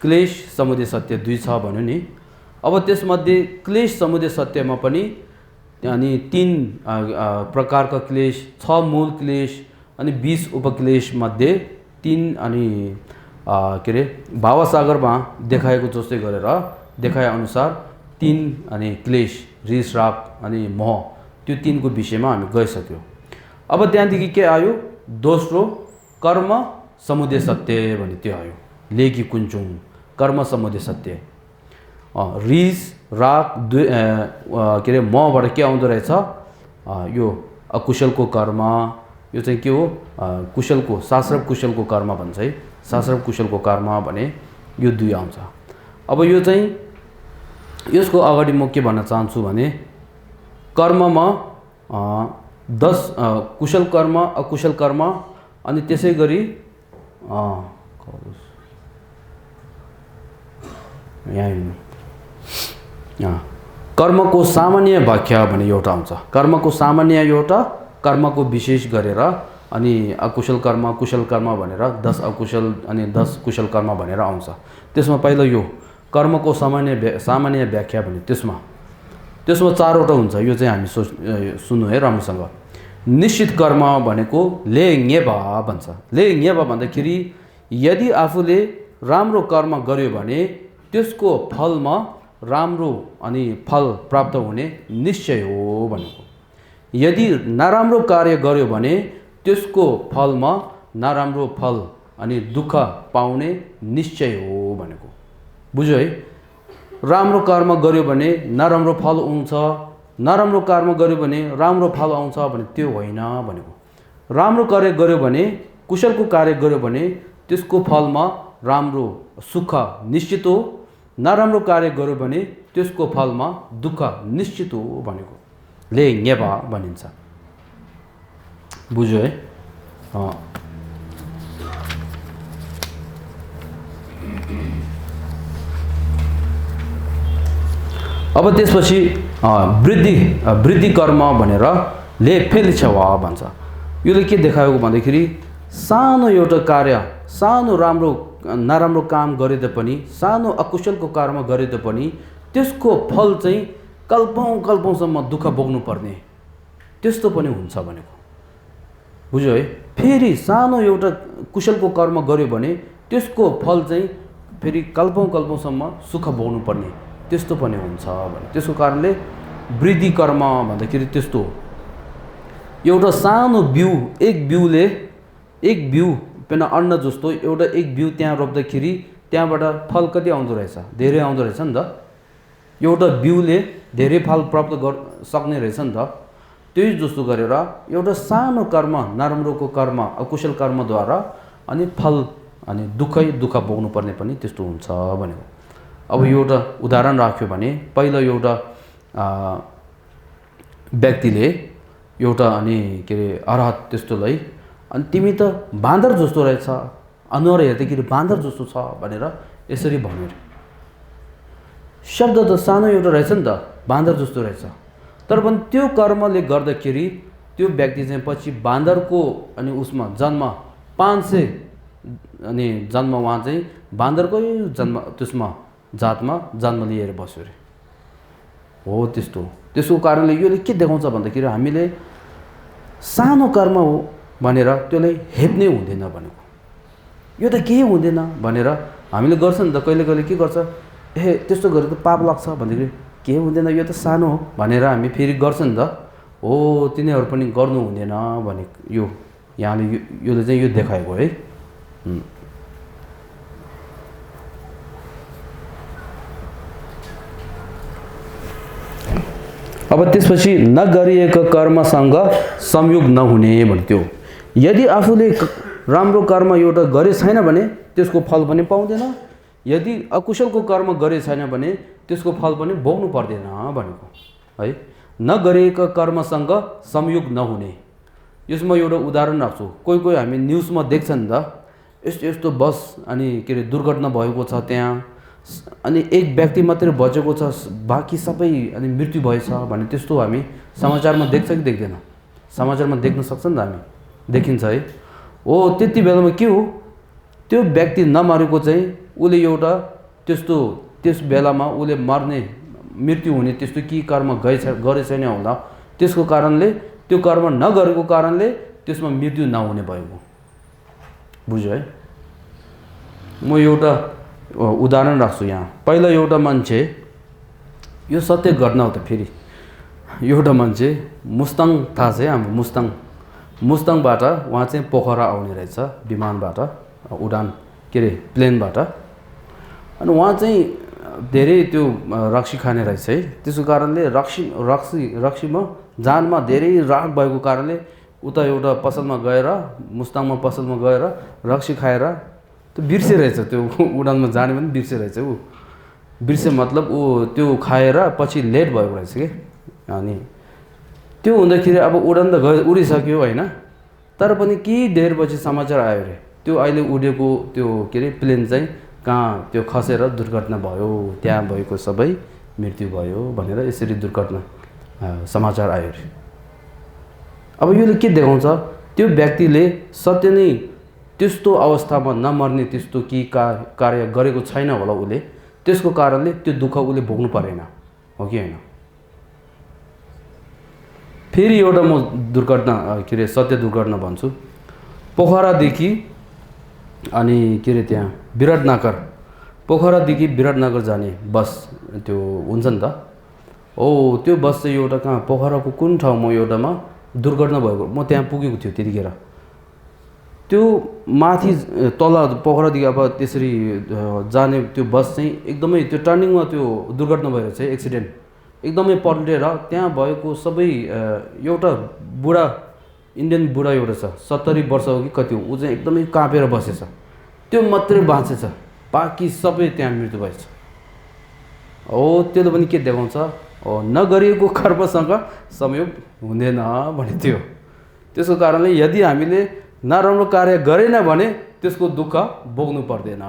क्लेश समुदय सत्य 2 छ भन्यो नि। अब त्यसमध्ये क्लेश समुदय सत्यमा पनि अनि 3 प्रकारका क्लेश 6 मूल क्लेश अनि 20 उपक्लेश मध्ये 3 अनि के अरे भावसागरमा देखाएको जस्तै गरेर देखाए अनुसार 3 अनि क्लेश रिस राग अनि मोह त्यो 3 को विषयमा हामी गइसक्यो। अब त्यहाँदेखि के आयो दोस्रो कर्म समुदय सत्य भन्ने त्यो आयो लेखी कुञ्चुङ कर्म समुदय सत्य रिस राग के अरे मोहबाट के आउँदो रहेछ यो अकुशलको कर्म यो चाहिँ के हो कुशलको शास्त्र कुशलको कर्म भन्छ है शास्त्र कुशलको कर्म भने यो 2 आउँछ। अब यो चाहिँ यसको अगाडि म के भन्न चाहन्छु भने कर्ममा 10 कुशल कर्म अकुशल कर्म अनि त्यसै गरी कर्मको सामान्य व्याख्या भने एउटा आउँछ कर्मको सामान्य एउटा कर्मको विशेष गरेर अनि अकुशल कर्म कुशल कर्म भनेर 10 अकुशल अनि 10 कुशल कर्म भनेर आउँछ। त्यसमा पहिलो यो कर्मको सामान्य व्याख्या भने त्यसमा 4वटा हुन्छ यो चाहिँ हामी सुन्नु है राम्रोसँग। निश्चित कर्म भनेको ले ङेबा भन्छ। ले ङेबा भन्दाखेरि यदि आफूले राम्रो कर्म गर्यो भने त्यसको फलमा राम्रो अनि फल प्राप्त हुने निश्चय हो भनेको। यदि नराम्रो कार्य गर्यो भने त्यसको फलमा नराम्रो फल अनि दुःख पाउने निश्चय हो भनेको। बुझ्यो है? राम्रो कर्म गर्यो भने नराम्रो फल आउँछ, नराम्रो कर्म गर्यो भने राम्रो फल आउँछ भने त्यो होइन भनेको। राम्रो कार्य गर्यो भने, कुशलको कार्य गर्यो भने त्यसको फलमा राम्रो सुख निश्चित हो, नराम्रो कार्य गर्यो भने त्यसको फलमा दुःख निश्चित हो भनेको ले ङेबा भनिन्छ। बुझ्यो है? अब त्यसपछि वृद्धि कर्म भनेर ले फेलिछवा भन्छ। यसले के देखाएको भन्दाखेरि सानो एउटा कार्य, सानो नराम्रो काम गरे तापनि, सानो अकुशलको कर्म गरे तापनि त्यसको फल चाहिँ कल्पौँसम्म दुःख भोग्नु पर्ने त्यस्तो पनि हुन्छ भनेको। बुझ्यो है? फेरि सानो एउटा कुशलको कर्म गर्यो भने त्यसको फल चाहिँ फेरि कल्पौँसम्म सुख भोग्नु पर्ने त्यस्तो पनि हुन्छ भने। त्यसको कारणले वृद्धि कर्म भन्दाखेरि त्यस्तो हो। एउटा सानो बिउ, एक बिउ पेन अन्न जस्तो एउटा एक बिउ त्यहाँ रोप्दाखेरि त्यहाँबाट फल कति आउँदो रहेछ? धेरै आउँदो रहेछ नि त। एउटा बिउले धेरै फल प्राप्त सक्ने रहेछ नि त। त्यही जस्तो गरेर एउटा सानो कर्म, नराम्रोको कर्म, अकुशल कर्मद्वारा अनि फल अनि दुःख भोग्नु पर्ने पनि त्यस्तो हुन्छ भनेको। अब एउटा उदाहरण राख्यो भने पहिला एउटा व्यक्तिले एउटा अनि के अरे अरहत त्यस्तोलाई अनि तिमी त बाँदर जस्तो रहेछ, अनुहार हेर्दाखेरि बाँदर जस्तो छ भनेर यसरी भन्यो। शब्द त सानो एउटा रहेछ नि त, बाँदर जस्तो रहेछ। तर पनि त्यो कर्मले गर्दाखेरि त्यो व्यक्ति चाहिँ पछि बाँदरको अनि उसमा जन्म 500 अनि जन्म उहाँ चाहिँ बाँदरकै त्यसमा जातमा जन्म लिएर बस्यो अरे। हो त्यस्तो। त्यसको कारणले योले के देखाउँछ भन्दाखेरि हामीले सानो कर्म हो भनेर त्यसलाई हेप्ने हुँदैन भनेको। यो त केही हुँदैन भनेर हामीले गर्छ नि त। कहिले के गर्छ, त्यस्तो गरेर त पाप लाग्छ भन्दाखेरि केही हुँदैन, यो त सानो हो भनेर हामी फेरि गर्छ नि त। हो तिनीहरू पनि गर्नु हुँदैन भने यहाँले योले चाहिँ यो देखाएको है। अब त्यसपछि नगरिएको कर्मसँग संयोग नहुने भन्थ्यो। यदि आफूले राम्रो कर्म एउटा गरे छैन भने त्यसको फल पनि पाउँदैन, यदि अकुशलको कर्म गरे छैन भने त्यसको फल पनि भोग्नु पर्दैन भनेको है। नगरिएको कर्मसँग संयोग नहुने। यसमा एउटा उदाहरण राख्छु। कोही हामी न्युजमा देख्छ नि त, यस्तो बस अनि के अरे दुर्घटना भएको छ त्यहाँ, अनि एक व्यक्ति मात्रै बचेको छ, बाँकी सबै अनि मृत्यु भएछ भने त्यस्तो हामी समाचारमा देख्छ कि देख्दैन? समाचारमा देख्न सक्छ नि त हामी, देखिन्छ है। हो त्यति बेलामा के हो, त्यो व्यक्ति नमरेको चाहिँ उसले एउटा त्यस बेलामा उसले मर्ने मृत्यु हुने त्यस्तो के कर्म गरे छैन होला, त्यसको कारणले त्यो कर्म नगरेको कारणले त्यसमा मृत्यु नहुने भएको। बुझ्यो है? म एउटा उदाहरण राख्छु यहाँ। पहिला एउटा मान्छे, यो सत्य घटना हो त फेरि, एउटा मान्छे मुस्ताङ थाहा छ हाम्रो मुस्ताङबाट उहाँ चाहिँ पोखरा आउने रहेछ विमानबाट, उडान के अरे प्लेनबाट। अनि उहाँ चाहिँ धेरै त्यो रक्सी खाने रहेछ है। त्यसको कारणले रक्सीमा जानमा धेरै राग भएको कारणले उता एउटा पसलमा गएर, मुस्ताङमा पसलमा गएर रक्सी खाएर त्यो बिर्से रहेछ। त्यो उडानमा जाने पनि बिर्से रहेछ। ऊ बिर्से मतलब ऊ त्यो खाएर पछि लेट भएको रहेछ कि। अनि त्यो हुँदाखेरि अब उडान त उडिसक्यो होइन, तर पनि केही देरपछि समाचार आयो अरे त्यो अहिले उडेको त्यो के अरे प्लेन चाहिँ कहाँ त्यो खसेर दुर्घटना भयो, त्यहाँ भएको सबै मृत्यु भयो भनेर यसरी दुर्घटना समाचार आयो अरे। अब योले के देखाउँछ, त्यो व्यक्तिले सत्य नै त्यस्तो अवस्थामा नमर्ने त्यस्तो के कार्य गरेको छैन होला उसले, त्यसको कारणले त्यो दुःख उसले भोग्नु परेन, हो कि होइन? फेरि एउटा म दुर्घटना के अरे सत्य दुर्घटना भन्छु। पोखरादेखि अनि के अरे त्यहाँ विराटनगर, पोखरादेखि विराटनगर जाने बस त्यो हुन्छ नि त। त्यो बस चाहिँ एउटा कहाँ पोखराको कुन ठाउँमा एउटामा दुर्घटना भएको, म त्यहाँ पुगेको थियो त्यतिखेर। त्यो माथि तल पोखरादेखि अब त्यसरी जाने त्यो बस चाहिँ एकदमै त्यो टर्निङमा त्यो दुर्घटना भएर चाहिँ एक्सिडेन्ट एकदमै पल्टेर त्यहाँ भएको सबै एउटा बुढा इन्डियन बुढा एउटा छ 70 वर्ष हो कि कति हो, ऊ चाहिँ एकदमै काँपेर बसेछ। त्यो मात्रै बाँचेछ, बाँकी सबै त्यहाँ मृत्यु भएछ। त्यसले पनि के देखाउँछ, नगरिएको कर्मसँग संयोग हुँदैन भने थियो। त्यसको कारणले यदि हामीले नराम्रो कार्य गरेन भने त्यसको दुःख भोग्नु पर्दैन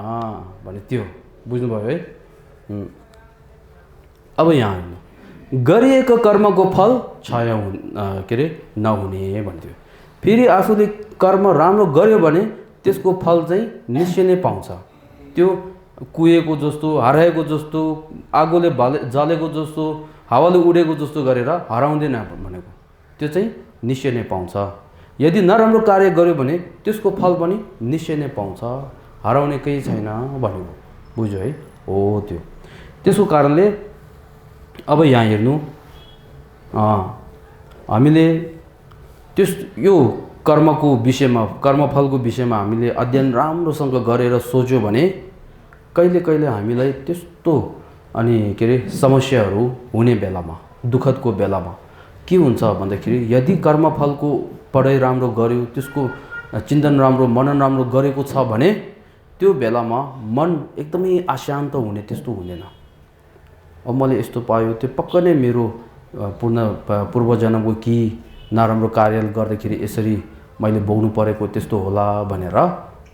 भने त्यो बुझ्नुभयो है। अब यहाँ हेर्नु, गरिएको कर्मको फल क्षय के अरे नहुने भन्थ्यो। फेरि आफूले कर्म राम्रो गर्यो भने त्यसको फल चाहिँ निश्चय नै पाउँछ। त्यो कुहेको जस्तो, हराएको जस्तो, आगोले जलेको जस्तो, हावाले उडेको जस्तो गरेर हराउँदैन भनेको, त्यो चाहिँ निश्चय नै पाउँछ। यदि नराम्रो कार्य गर्यो भने त्यसको फल पनि निश्चय नै पाउँछ, हराउने केही छैन भनेको बुझ्यो है। त्यो त्यसको कारणले अब यहाँ हेर्नु, हामीले यो कर्मको विषयमा, कर्मफलको विषयमा हामीले अध्ययन राम्रोसँग गरेर सोच्यो भने कहिले कहिले हामीलाई त्यस्तो अनि के अरे समस्याहरू हुने बेलामा, दुःखदको बेलामा के हुन्छ भन्दाखेरि, यदि कर्मफलको पढाइ राम्रो गर्यो, त्यसको चिन्तन राम्रो, मनन राम्रो गरेको छ भने त्यो बेलामा मन एकदमै अशान्त हुने त्यस्तो हुँदैन। अब मैले यस्तो पायो, त्यो पक्का नै मेरो पूर्वजन्मको कि नराम्रो कार्य गर्दाखेरि यसरी मैले भोग्नु परेको त्यस्तो होला भनेर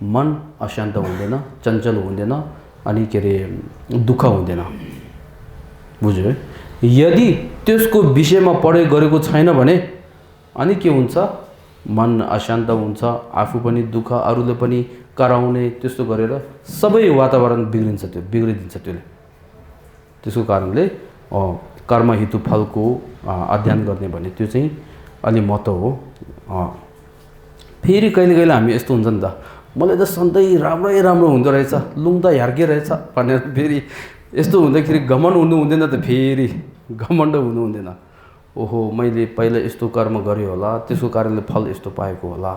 मन अशान्त हुँदैन, चञ्चल हुँदैन, अनि के अरे दुःख हुँदैन, बुझ्यो है। यदि त्यसको विषयमा पढाइ गरेको छैन भने अनि के हुन्छ, मन अशान्त हुन्छ, आफू पनि दुःख, अरूले पनि कराउने, त्यस्तो गरेर सबै वातावरण बिग्रिन्छ, त्यो बिग्रिदिन्छ त्यसले। त्यसको कारणले कर्म हेतु फलको अध्ययन गर्ने भने त्यो चाहिँ अलि महत्त्व हो। फेरि कहिले कहिले हामी यस्तो हुन्छ नि त, मलाई त सधैँ राम्रै राम्रो हुँदो रहेछ, लुङ त यार्के रहेछ भनेर फेरि यस्तो हुँदाखेरि घमण्ड हुनु हुँदैन त, फेरि घमण्ड हुनु हुँदैन। मैले पहिला यस्तो कर्म गरेँ होला, त्यसको कारणले फल यस्तो पाएको होला,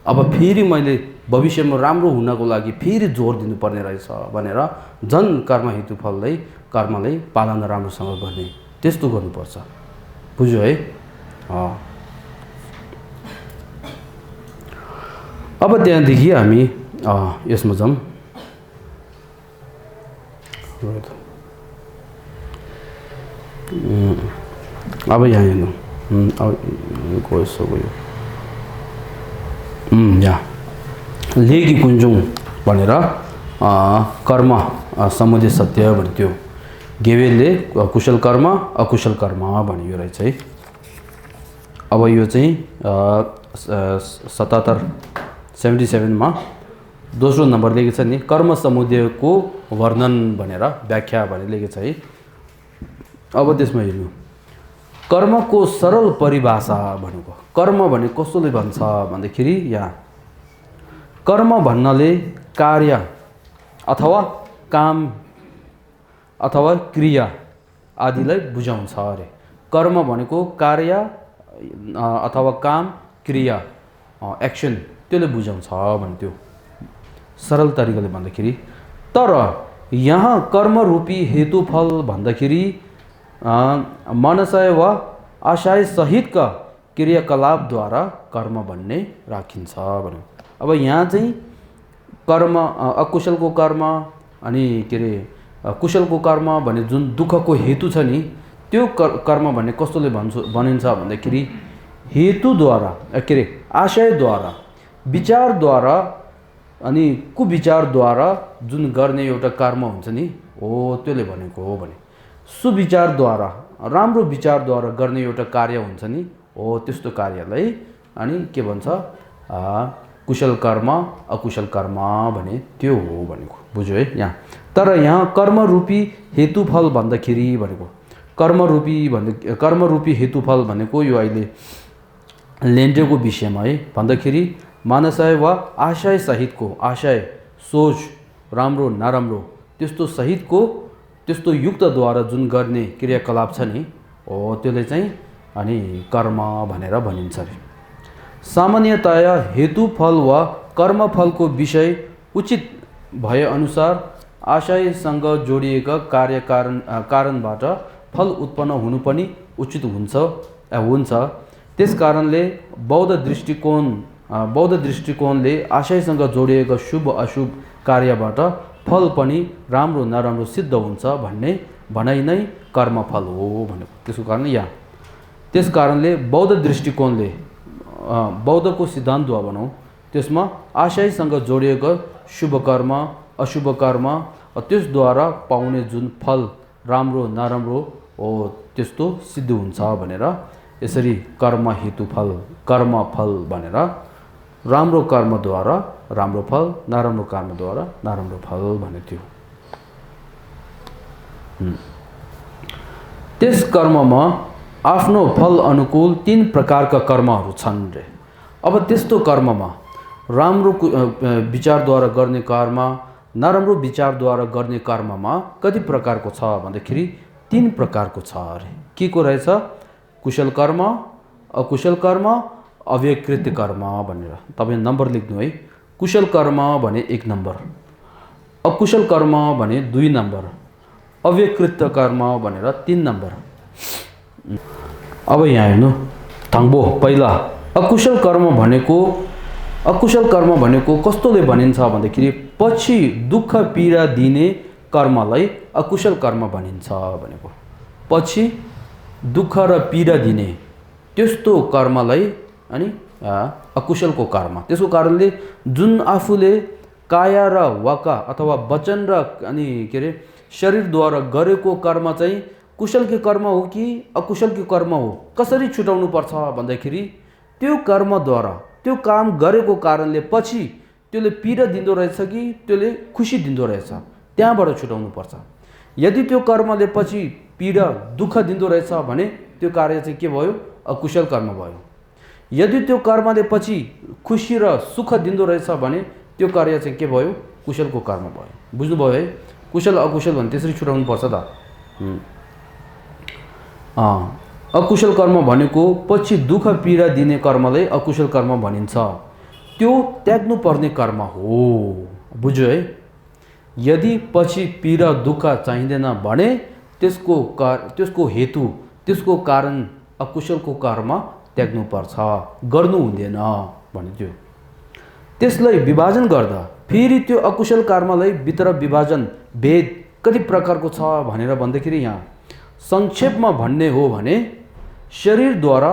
अब फेरि मैले भविष्यमा राम्रो हुनको लागि फेरि जोड दिनुपर्ने रहेछ भनेर झन् कर्म हेतु फललाई, कर्मलाई पालना राम्रोसँग गर्ने, त्यस्तो गर्नुपर्छ, बुझ्यो है। अब त्यहाँदेखि हामी यसमा जाउँ। अब यहाँ हेर्नु, यहाँ लेगी कुञ्जुङ भनेर कर्म सम्बन्धी सत्य भन्थ्यो। गेवेलले कुशल कर्म अकुशल कर्म भन्यो रहेछ है। अब यो चाहिँ 77 दोस्रो नम्बर लेखेको छ नि, कर्म समुदायको वर्णन भनेर व्याख्या भनेर लेखेको छ है। अब त्यसमा हेर्नु, कर्मको सरल परिभाषा भनेको, कर्म भने कसले भन्छ भन्दाखेरि, यहाँ कर्म भन्नाले कार्य अथवा काम अथवा क्रिया आदिलाई बुझाउँछ अरे। कर्म भनेको कार्य अथवा काम, क्रिया, एक्सन, त्यसले बुझाउँछ भन्थ्यो सरल तरिकाले भन्दाखेरि। तर यहाँ कर्मरूपी हेतुफल भन्दाखेरि मनसाय वा आशय सहितका क्रियाकलापद्वारा कर्म भन्ने राखिन्छ भन्यो। अब यहाँ चाहिँ कर्म, अकुशलको कर्म अनि के अरे कुशलको कर्म भने जुन दुःखको हेतु छ नि, त्यो कर्म भन्ने कस्तोले भनिन्छ भन्दाखेरि, हेतुद्वारा के अरे आशयद्वारा, विचारद्वारा अनि कुविचारद्वारा जुन गर्ने एउटा कर्म हुन्छ नि, त्यसले भनेको हो भने। सुविचारद्वारा, राम्रो विचारद्वारा गर्ने एउटा कार्य हुन्छ नि, त्यस्तो कार्यलाई अनि के भन्छ, कुशल कर्म अकुशल कर्म भने त्यो हो भनेको, बुझ्यो है यहाँ। तर यहाँ कर्मरूपी हेतुफल भन्दाखेरि भनेको कर्मरूपी हेतुफल भनेको यो अहिले लेन्डेको विषयमा है भन्दाखेरि मानसाय वा आशय सहितको, आशय सोच राम्रो नराम्रो त्यस्तो सहितको त्यस्तो युक्तद्वारा जुन गर्ने क्रियाकलाप छ नि हो त्यसले चाहिँ अनि कर्म भनेर भनिन्छ रे। सामान्यतया हेतुफल वा कर्मफलको विषय उचित भए अनुसार आशयसँग जोडिएका कारणबाट फल उत्पन्न हुनु पनि उचित हुन्छ। त्यसकारणले बौद्ध दृष्टिकोणले आशयसँग जोडिएका शुभ अशुभ कार्यबाट फल पनि राम्रो नराम्रो सिद्ध हुन्छ भन्ने भनाइ नै कर्मफल हो भनेको। त्यसको कारण त्यस कारणले बौद्ध दृष्टिकोणले बौद्धको सिद्धान्तद्वारा भनौँ त्यसमा आशयसँग जोडिएको शुभ कर्म अशुभ कर्म त्यसद्वारा पाउने जुन फल राम्रो नराम्रो हो त्यस्तो सिद्ध हुन्छ भनेर यसरी कर्मफल भनेर राम्रो कर्मद्वारा राम्रो फल नराम्रो कर्मद्वारा नराम्रो फल भनेको थियो। त्यस कर्ममा आफ्नो फल अनुकूल 3 प्रकारका कर्महरू छन् रे। अब त्यस्तो कर्ममा राम्रो विचारद्वारा गर्ने कर्म नराम्रो विचारद्वारा गर्ने कर्ममा कति प्रकारको छ भन्दाखेरि 3 प्रकारको छ अरे। के को रहेछ? कुशल कर्म, अकुशल कर्म, अव्यकृत कर्म भनेर तपाईँ नम्बर लेख्नु है। कुशल कर्म भने 1 नम्बर, अकुशल कर्म भने 2 नम्बर, अव्यकृत कर्म भनेर 3 नम्बर। अब यहाँ हेर्नु थङ्बो पहिला अकुशल कर्म भनेको कस्तोले भनिन्छ भन्दाखेरि पछि दुःख पीडा दिने कर्मलाई अकुशल कर्म भनिन्छ भनेको। पछि दुःख र पीडा दिने त्यस्तो कर्मलाई अनि अकुशलको कर्म। त्यसको कारणले जुन आफूले काया र वाका अथवा वचन र अनि शरीरद्वारा गरेको कर्म चाहिँ कुशलको कर्म हो कि अकुशलको कर्म हो कसरी छुटाउनु पर्छ भन्दाखेरि त्यो कर्मद्वारा त्यो काम गरेको कारणले पछि त्यसले पीडा दिँदो रहेछ कि त्यसले खुसी दिँदो रहेछ त्यहाँबाट छुटाउनु पर्छ। यदि त्यो कर्मले पछि पीडा दुःख दिँदो रहेछ भने त्यो कार्य चाहिँ के भयो? अकुशल कर्म भयो। यदि त्यो कर्मले पछि खुसी र सुख दिँदो रहेछ भने त्यो कार्य चाहिँ के भयो? कुशलको कर्म भयो। बुझ्नुभयो है? कुशल अकुशल भने त्यसरी छुटाउनु पर्छ त। अकुशल कर्म भनेको पछि दुःख पीडा दिने कर्मलाई अकुशल कर्म भनिन्छ। त्यो त्याग्नु पर्ने कर्म हो। बुझ्यो है? यदि पछि पीडा दुःख चाहिँदैन भने त्यसको हेतु त्यसको कारण अकुशलको कर्म त्याग्नु पर्छ, गर्नु हुँदैन भन्थ्यो। त्यसलाई विभाजन गर्दा फेरि त्यो अकुशल कर्मलाई भित्र विभाजन भेद कति प्रकारको छ भनेर भन्दाखेरि यहाँ संक्षेपमा भन्ने हो भने शरीरद्वारा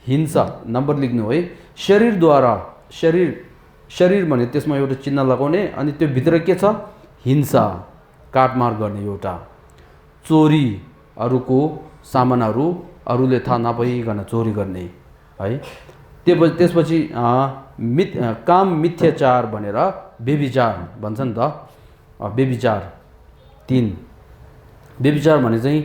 हिंसा, नम्बर लेख्नु है। शरीर भने त्यसमा एउटा चिन्ह लगाउने अनि त्यो भित्र के छ? हिंसा, काटमार गर्ने एउटा, चोरी, अरूको सामानहरू अरूले थाहा नपाइकन चोरी गर्ने है। त्यसपछि काम मिथ्याचार भनेर व्यभिचार भन्छ नि त। व्यभिचार 3 व्यभिचार भने चाहिँ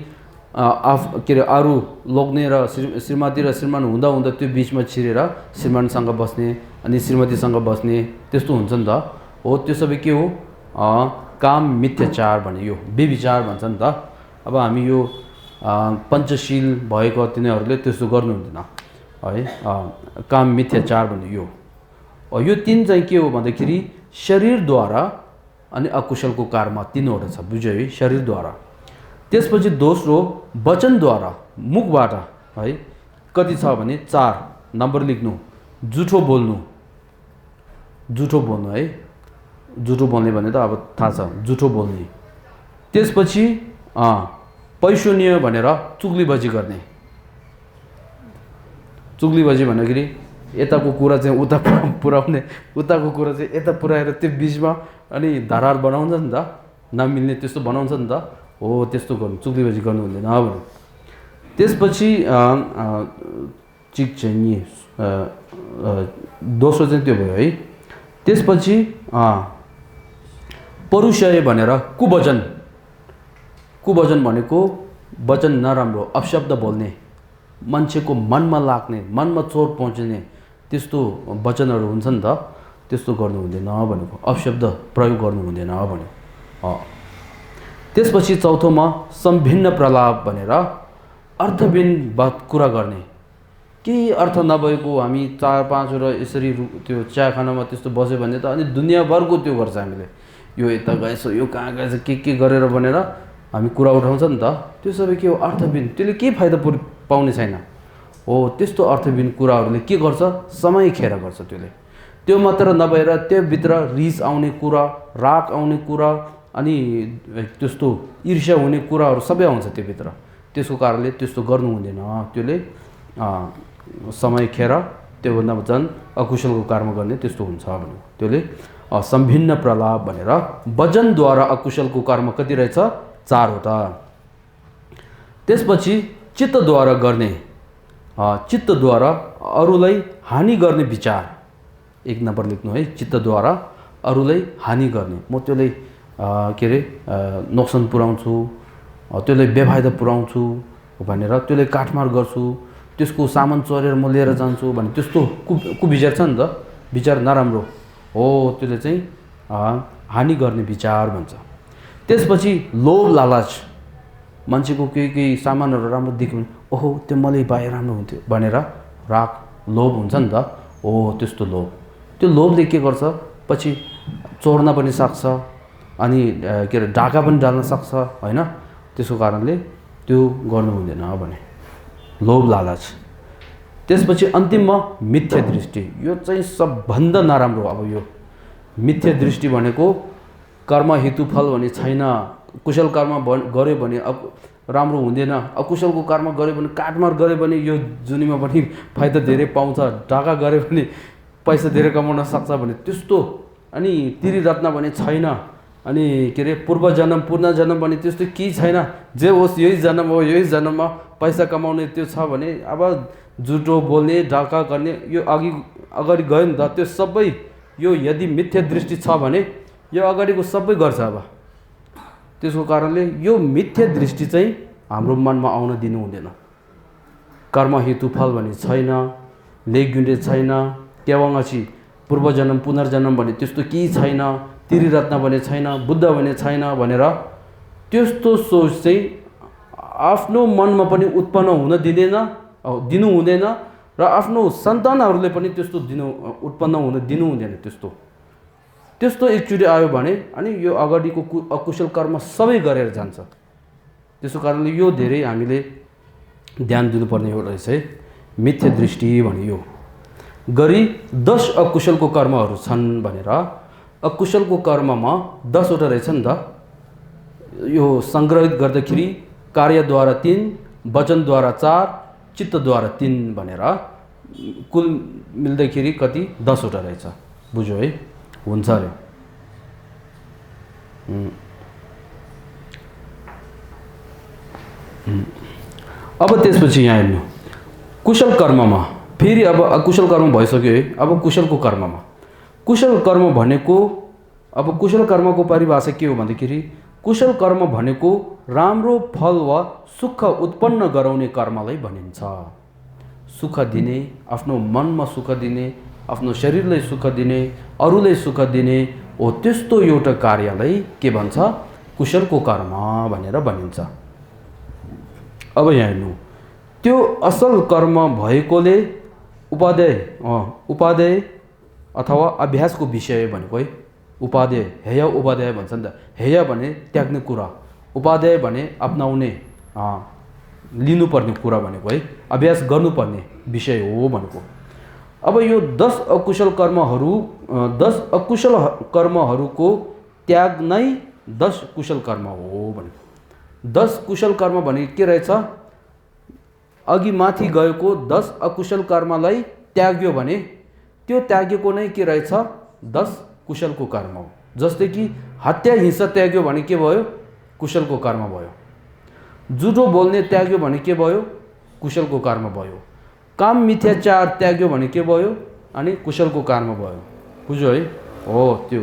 अरू लोग्ने र श्रीमती र श्रीमान हुँदा त्यो बिचमा छिरेर श्रीमानसँग बस्ने अनि श्रीमतीसँग बस्ने त्यस्तो हुन्छ नि त। हो त्यो सबै के हो? काम मिथ्याचार भने यो व्यभिचार भन्छ नि त। अब हामी यो पञ्चशील भएको तिनीहरूले त्यस्तो गर्नु हुँदैन है। काम मिथ्याचार भने यो 3 चाहिँ के हो भन्दाखेरि शरीरद्वारा अनि अकुशलको कर्म 3वटा छ। बुझ्यो है? शरीरद्वारा। त्यसपछि दोस्रो वचनद्वारा, मुखबाट है। कति छ भने 4 नम्बर लेख्नु। झुठो बोल्नु है। झुठो बोल्ने भने त अब थाहा छ, झुठो बोल्ने। त्यसपछि पैसोनीय भनेर चुगलीबाजी गर्ने। चुगलीबाजी भन्दाखेरि यताको कुरा चाहिँ उता पुर्याउने, उताको कुरा चाहिँ यता पुर्याएर त्यो बिचमा अनि धरार बनाउँछ नि त, नमिल्ने त्यस्तो बनाउँछ नि त। हो त्यस्तो गर्नु, चुगलीबाजी गर्नु हुँदैन भने। त्यसपछि चिक चाहिँ दोस्रो चाहिँ त्यो भयो है। त्यसपछि परुषय भनेर कुवचन भनेको वचन नराम्रो अपशब्द बोल्ने, मान्छेको मनमा लाग्ने, मनमा चोट पहुँच्ने त्यस्तो वचनहरू हुन्छ नि त, त्यस्तो गर्नु हुँदैन भनेको, अपशब्द प्रयोग गर्नु हुँदैन भन्यो। त्यसपछि चौथोमा सम्भिन्न प्रलाप भनेर अर्थविहीन बात कुरा गर्ने, केही अर्थ नभएको हामी 4-5 यसरी त्यो चिया खानामा त्यस्तो बस्यो भने त अनि दुनियाँभरको त्यो गर्छ हामीले, यो यता गएछ, यो कहाँ गएछ, के गरेर भनेर हामी कुरा उठाउँछ नि त, त्यो सबै के हो, अर्थविहीन, त्यसले केही फाइदा पाउने छैन हो। त्यस्तो अर्थविहीन कुराहरूले के गर्छ, समय खेर गर्छ त्यसले। त्यो मात्र नभएर त्योभित्र रिस आउने कुरा, राग आउने कुरा, अनि त्यस्तो ईर्ष्या हुने कुराहरू सबै आउँछ त्योभित्र। त्यसको कारणले त्यस्तो गर्नु हुँदैन, त्यसले समय खेर त्योभन्दा झन् अकुशलको कर्म गर्ने त्यस्तो हुन्छ भन्यो। त्यसले सम्भिन्न प्रलाप भनेर वचनद्वारा अकुशलको कर्म कति रहेछ, 4वटा। त्यसपछि चित्तद्वारा गर्ने, चित्तद्वारा अरूलाई हानि गर्ने विचार, 1 नम्बर लेख्नु है, चित्तद्वारा अरूलाई हानि गर्ने, म त्यसलाई के अरे नोक्सान पुर्याउँछु, त्यसलाई बेफाइदा पुर्याउँछु भनेर त्यसलाई काटमार गर्छु, त्यसको सामान चोरेर म लिएर जान्छु भने त्यस्तो कुविचार छ नि त, विचार नराम्रो हो, त्यसले चाहिँ हानि गर्ने विचार भन्छ। त्यसपछि लोभ लालच, मान्छेको केही सामानहरू राम्रो देख्यो भने ओहो त्यो मलाई पाए राम्रो हुन्थ्यो भनेर राग लोभ हुन्छ नि त, हो त्यस्तो लोभ। त्यो लोभले के गर्छ, पछि चोर्न पनि सक्छ, अनि के अरे ढाका पनि डाल्न सक्छ होइन। त्यसको कारणले त्यो गर्नु हुँदैन भने लोभ लालच। त्यसपछि अन्तिममा मिथ्या दृष्टि, यो चाहिँ सबभन्दा नराम्रो। अब यो मिथ्या दृष्टि भनेको कर्म हेतु फल भन्ने छैन, कुशल कर्म गर्यो भने राम्रो हुँदैन, अकुशलको कर्म गर्यो भने काटमार गर्यो भने यो जुनीमा पनि फाइदा धेरै पाउँछ, ढाका गर्यो भने पैसा धेरै कमाउन सक्छ भने त्यस्तो, अनि तिरिरत्न भने छैन, अनि के अरे पूर्वजन्म पुनर्जन्म भने त्यस्तो केही छैन, जे होस् यही जन्म हो, यही जन्ममा पैसा कमाउने त्यो छ भने अब झुटो बोल्ने, ढाका गर्ने यो अगाडि गयो नि त, त्यो सबै यो यदि मिथ्या दृष्टि छ भने यो अगाडिको सबै गर्छ। अब त्यसको कारणले यो मिथ्या दृष्टि चाहिँ हाम्रो मनमा आउन दिनु हुँदैन। कर्म हेतु फल भन्ने छैन, लेखगुन्डे छैन, केवाङसी पूर्वजन्म पुनर्जन्म भने त्यस्तो केही छैन, तिरिरत्न भने छैन, बुद्ध भने छैन भनेर त्यस्तो सोच चाहिँ आफ्नो मनमा पनि उत्पन्न हुन दिनु हुँदैन, र आफ्नो सन्तानहरूले पनि त्यस्तो उत्पन्न हुन दिनु हुँदैन। त्यस्तो एकचोटि आयो भने अनि यो अगाडिको अकुशल कर्म सबै गरेर जान्छ। त्यसको कारणले यो धेरै हामीले ध्यान दिनुपर्ने एउटा रहेछ है, मिथ्या दृष्टि भने यो गरी 10 अकुशलको कर्महरू छन् भनेर। अकुशलको कर्ममा 10वटा रहेछ नि त, यो सङ्ग्रहित गर्दाखेरि कार्यद्वारा 3, वचनद्वारा 4, चित्तद्वारा 3 भनेर कुल मिल्दाखेरि कति 10वटा रहेछ। बुझ्यो है, हुन्छ अरे। अब त्यसपछि यहाँ हेर्नु कुशल कर्ममा, फेरि अब अकुशल कर्म भइसक्यो है, अब कुशलको कर्ममा। कुशल कर्म भनेको, अब कुशल कर्मको परिभाषा के हो भन्दाखेरि कुशल कर्म भनेको राम्रो फल वा सुख उत्पन्न गराउने कर्मलाई भनिन्छ। सुख दिने, आफ्नो मनमा सुख दिने, आफ्नो शरीरलाई सुख दिने, अरूलाई सुख दिने हो, त्यस्तो एउटा कार्यलाई के भन्छ, कुशलको कर्म भनेर भनिन्छ। अब यहाँ हेर्नु, त्यो असल कर्म भएकोले उपादेय अथवा अभ्यासको विषय भनेको है, उपादेय हेय उपादेय भन्छ नि त। हेय भने त्याग्ने कुरा, उपादेय भने अपनाउने लिनुपर्ने कुरा भनेको है, अभ्यास गर्नुपर्ने विषय हो भनेको। अब यो 10 अकुशल कर्महरूको त्याग नै 10 कुशल कर्म हो भनेको। 10 कुशल कर्म भने के रहेछ, अघि माथि गएको 10 अकुशल कर्मलाई त्याग्यो भने त्यो त्यागेको नै के रहेछ, 10 कुशलको कर्म हो। जस्तै कि हत्या हिंसा त्याग्यो भने के भयो, कुशलको कर्म भयो। झुटो बोल्ने त्याग्यो भने के भयो, कुशलको कर्म भयो। काम मिथ्याचार त्याग्यो भने के भयो, अनि कुशलको कर्म भयो। बुझ्यो है, हो त्यो।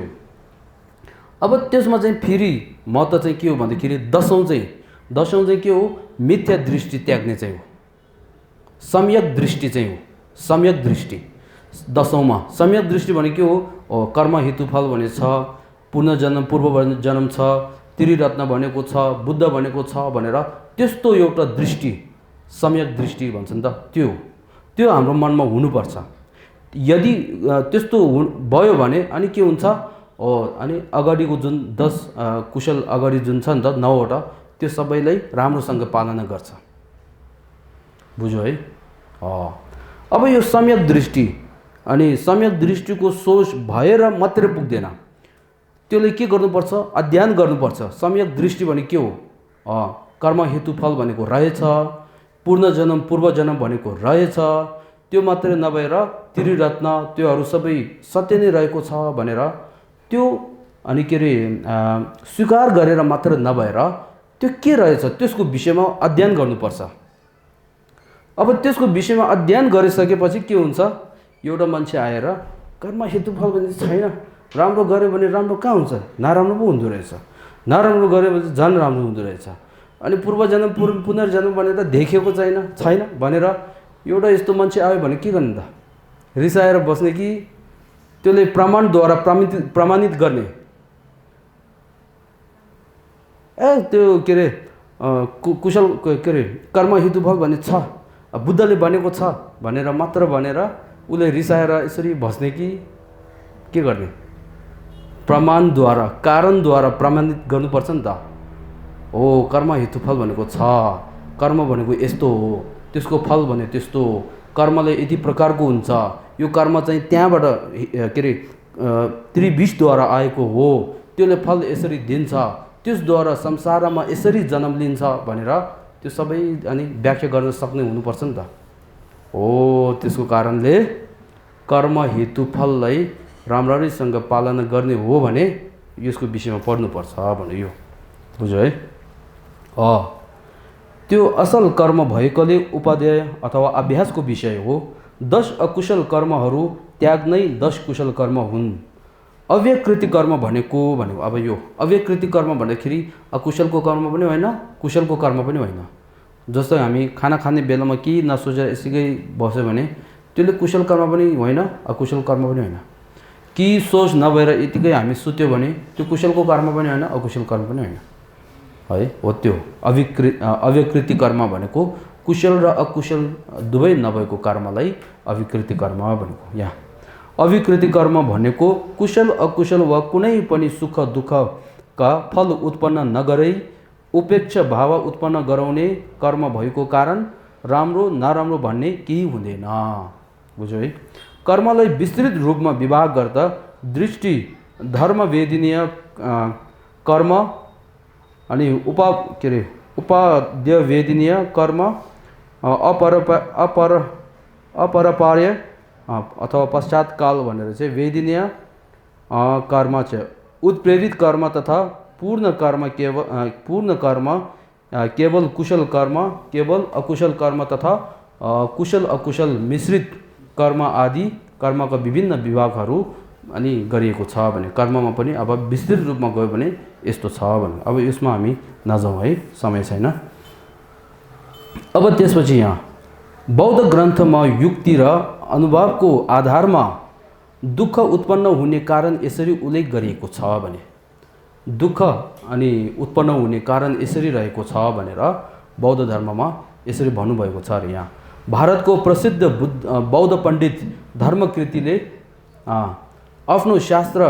अब त्यसमा चाहिँ फेरि महत्त्व चाहिँ के हो भन्दाखेरि 10औं चाहिँ के हो, मिथ्या दृष्टि त्याग्ने चाहिँ हो। सम्यक दृष्टि चाहिँ हो, सम्यक दृष्टि। 10औंमा सम्यक दृष्टि भने के हो? कर्म हेतुफल भने छ, पुनर्जन्म पूर्व जन्म छ, त्रिरत्न भनेको छ, बुद्ध भनेको छ भनेर त्यस्तो एउटा दृष्टि सम्यक दृष्टि भन्छ नि त, त्यो हाम्रो मनमा हुनुपर्छ। यदि त्यस्तो भयो भने अनि के हुन्छ? अनि अगाडिको जुन 10 कुशल अगाडि जुन छ नि त 9वटा, त्यो सबैलाई राम्रोसँग पालना गर्छ। बुझ्यो है? अब यो सम्यक दृष्टि, अनि सम्यक दृष्टिको सोच भएर मात्रै पुग्दैन, त्यसले के गर्नुपर्छ? अध्ययन गर्नुपर्छ। सम्यक दृष्टि भने के हो? कर्म हेतुफल भनेको रहेछ, पूर्णजन्म पूर्वजन्म भनेको रहेछ, त्यो मात्रै नभएर त्रिरत्न त्योहरू सबै सत्य नै रहेको छ भनेर त्यो अनि के अरे स्वीकार गरेर मात्र नभएर त्यो के रहेछ त्यसको विषयमा अध्ययन गर्नुपर्छ। अब त्यसको विषयमा अध्ययन गरिसकेपछि के हुन्छ? एउटा मान्छे आएर कर्म हेतुफल भन्ने छैन, राम्रो गर्यो भने राम्रो कहाँ हुन्छ? नराम्रो पो हुँदो रहेछ, नराम्रो गर्यो भने झन् राम्रो हुँदो रहेछ, अनि पूर्वजन्म पुनर्जन्म भने त देखेको छैन भनेर एउटा यस्तो मान्छे आयो भने के गर्ने त? रिसाएर बस्ने कि त्यसले प्रमाणद्वारा प्रमाणित गर्ने? त्यो के अरे कुशल के अरे कर्म हेतुफल भन्ने छ, बुद्धले भनेको छ भनेर मात्र भनेर उसले रिसाएर यसरी बस्ने कि के गर्ने? प्रमाणद्वारा कारणद्वारा प्रमाणित गर्नुपर्छ नि त। कर्म हेतुफल भनेको छ, कर्म भनेको यस्तो हो, त्यसको फल भने त्यस्तो हो, कर्मले यति प्रकारको हुन्छ, यो कर्म चाहिँ त्यहाँबाट के अरे त्रिविषद्वारा आएको हो, त्यसले फल यसरी दिन्छ, त्यसद्वारा संसारमा यसरी जन्म लिन्छ भनेर त्यो सबै अनि व्याख्या गर्न सक्ने हुनुपर्छ नि त। त्यसको कारणले कर्म हेतुफललाई राम्ररीसँग पालना गर्ने हो भने यसको विषयमा पढ्नुपर्छ भने यो बुझ्यो है? त्यो असल कर्म भएकोले उपाध्याय अथवा अभ्यासको विषय हो। 10 अकुशल कर्महरू त्याग्नै 10 कुशल कर्म हुन्। अव्यकृति कर्म भनेको अब यो अव्यकृति कर्म भन्दाखेरि अकुशलको कर्म पनि होइन, कुशलको कर्म पनि होइन। जस्तो हामी खाना खाने बेलामा केही नसोचेर यसैकै बस्यो भने त्यसले कुशल कर्म पनि होइन, अकुशल कर्म पनि होइन। केही सोच नभएर यतिकै हामी सुत्यो भने त्यो कुशलको कर्म पनि होइन, अकुशल कर्म पनि होइन है। हो त्यो अव्यकृति कर्म भनेको कुशल र अकुशल दुवै नभएको कर्मलाई अविकृति कर्म भनेको। यहाँ अविकृति कर्म भनेको कुशल अकुशल वा कुनै पनि सुख दुःखका फल उत्पन्न नगरै उपेक्षा भाव उत्पन्न गराउने कर्म भएको कारण राम्रो नराम्रो भन्ने केही हुँदैन। बुझ्यो है? कर्मलाई विस्तृत रूपमा विभाग गर्दा दृष्टि, धर्म वेदनीय कर्म अनि उपाद्य वेदनीय कर्म, अपरपार्य अथवा पश्चातकाल भनेर चाहिँ वेदनीय कर्म चाहिँ उत्प्रेरित कर्म तथा पूर्ण कर्म केवल कुशल कर्म, केवल अकुशल कर्म तथा कुशल अकुशल मिश्रित कर्म आदि कर्मका विभिन्न विभागहरू अनि गरिएको छ भने कर्ममा पनि अब विस्तृत रूपमा गयो भने यस्तो छ भने अब यसमा हामी नजाउँ है, समय छैन। अब त्यसपछि यहाँ बौद्ध ग्रन्थमा युक्ति र अनुभवको आधारमा दुःख उत्पन्न हुने कारण यसरी उल्लेख गरिएको छ भने दुःख अनि उत्पन्न हुने कारण यसरी रहेको छ भनेर बौद्ध धर्ममा यसरी भन्नुभएको छ अरे। यहाँ भारतको प्रसिद्ध बौद्ध पण्डित धर्मकृतिले आफ्नो शास्त्र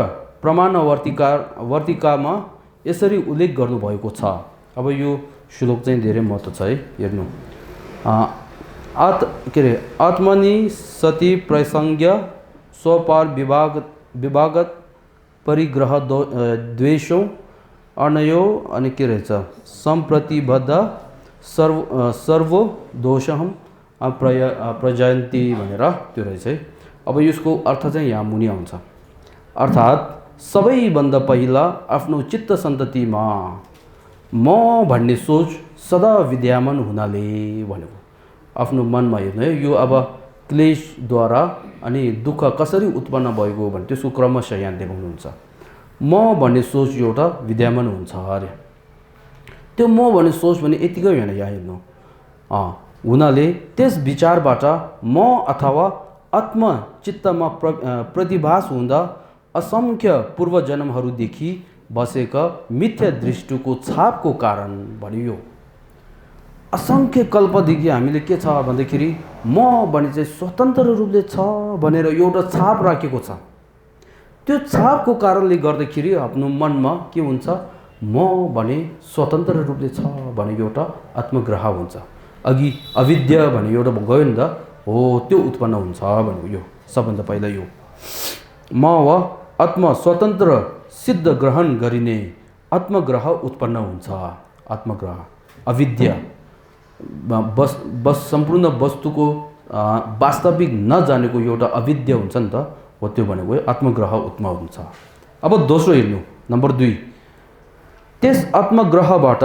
प्रमाणवर्तिकामा यसरी उल्लेख गर्नुभएको छ। अब यो श्लोक चाहिँ धेरै महत्त्व छ है, हेर्नु। आत्मनि सति प्रसंज्ञ स्वपार विभागत परिग्रह द्वेषो अनयो अनि के रहेछ सम्प्रतिबद्ध सर्वो दोषहम प्रजयन्ती भनेर त्यो रहेछ है। अब यसको अर्थ चाहिँ यहाँ मुनि आउँछ, अर्थात् सबैभन्दा पहिला आफ्नो चित्त सन्ततिमा म भन्ने सोच सदा विद्यमान हुनाले भनेको आफ्नो मनमा हेर्नु है। यो अब क्लेशद्वारा अनि दुःख कसरी उत्पन्न भएको भने त्यसको क्रमशः यहाँ देखाउनुहुन्छ। म भन्ने सोच एउटा विद्यमान हुन्छ अरे। त्यो म भन्ने सोच भने यतिकै होइन यहाँ हेर्नु हुनाले त्यस विचारबाट म अथवा आत्मचित्तमा प्रतिभास हुँदा असंख्य पूर्वजन्महरूदेखि बसेका मिथ्या दृष्टिको छापको कारण भनियो। असंख्य कल्पदेखि हामीले के छ भन्दाखेरि म भने चाहिँ स्वतन्त्र रूपले छ भनेर एउटा छाप राखेको छ। त्यो छापको कारणले गर्दाखेरि आफ्नो मनमा के हुन्छ, म भने स्वतन्त्र रूपले छ भने एउटा आत्मग्रह हुन्छ। अघि अविद्या भने एउटा गयो नि त, हो त्यो उत्पन्न हुन्छ भनेको यो सबभन्दा पहिला यो म वा आत्म स्वतन्त्र सिद्ध ग्रहण गरिने आत्मग्रह उत्पन्न हुन्छ। आत्मग्रह अविद्या बस सम्पूर्ण वस्तुको वास्तविक नजानेको एउटा अविद्या हुन्छ नि त, हो त्यो भनेको आत्मग्रह उत्पन्न हुन्छ। अब दोस्रो हेर्नु नम्बर 2, त्यस आत्मग्रहबाट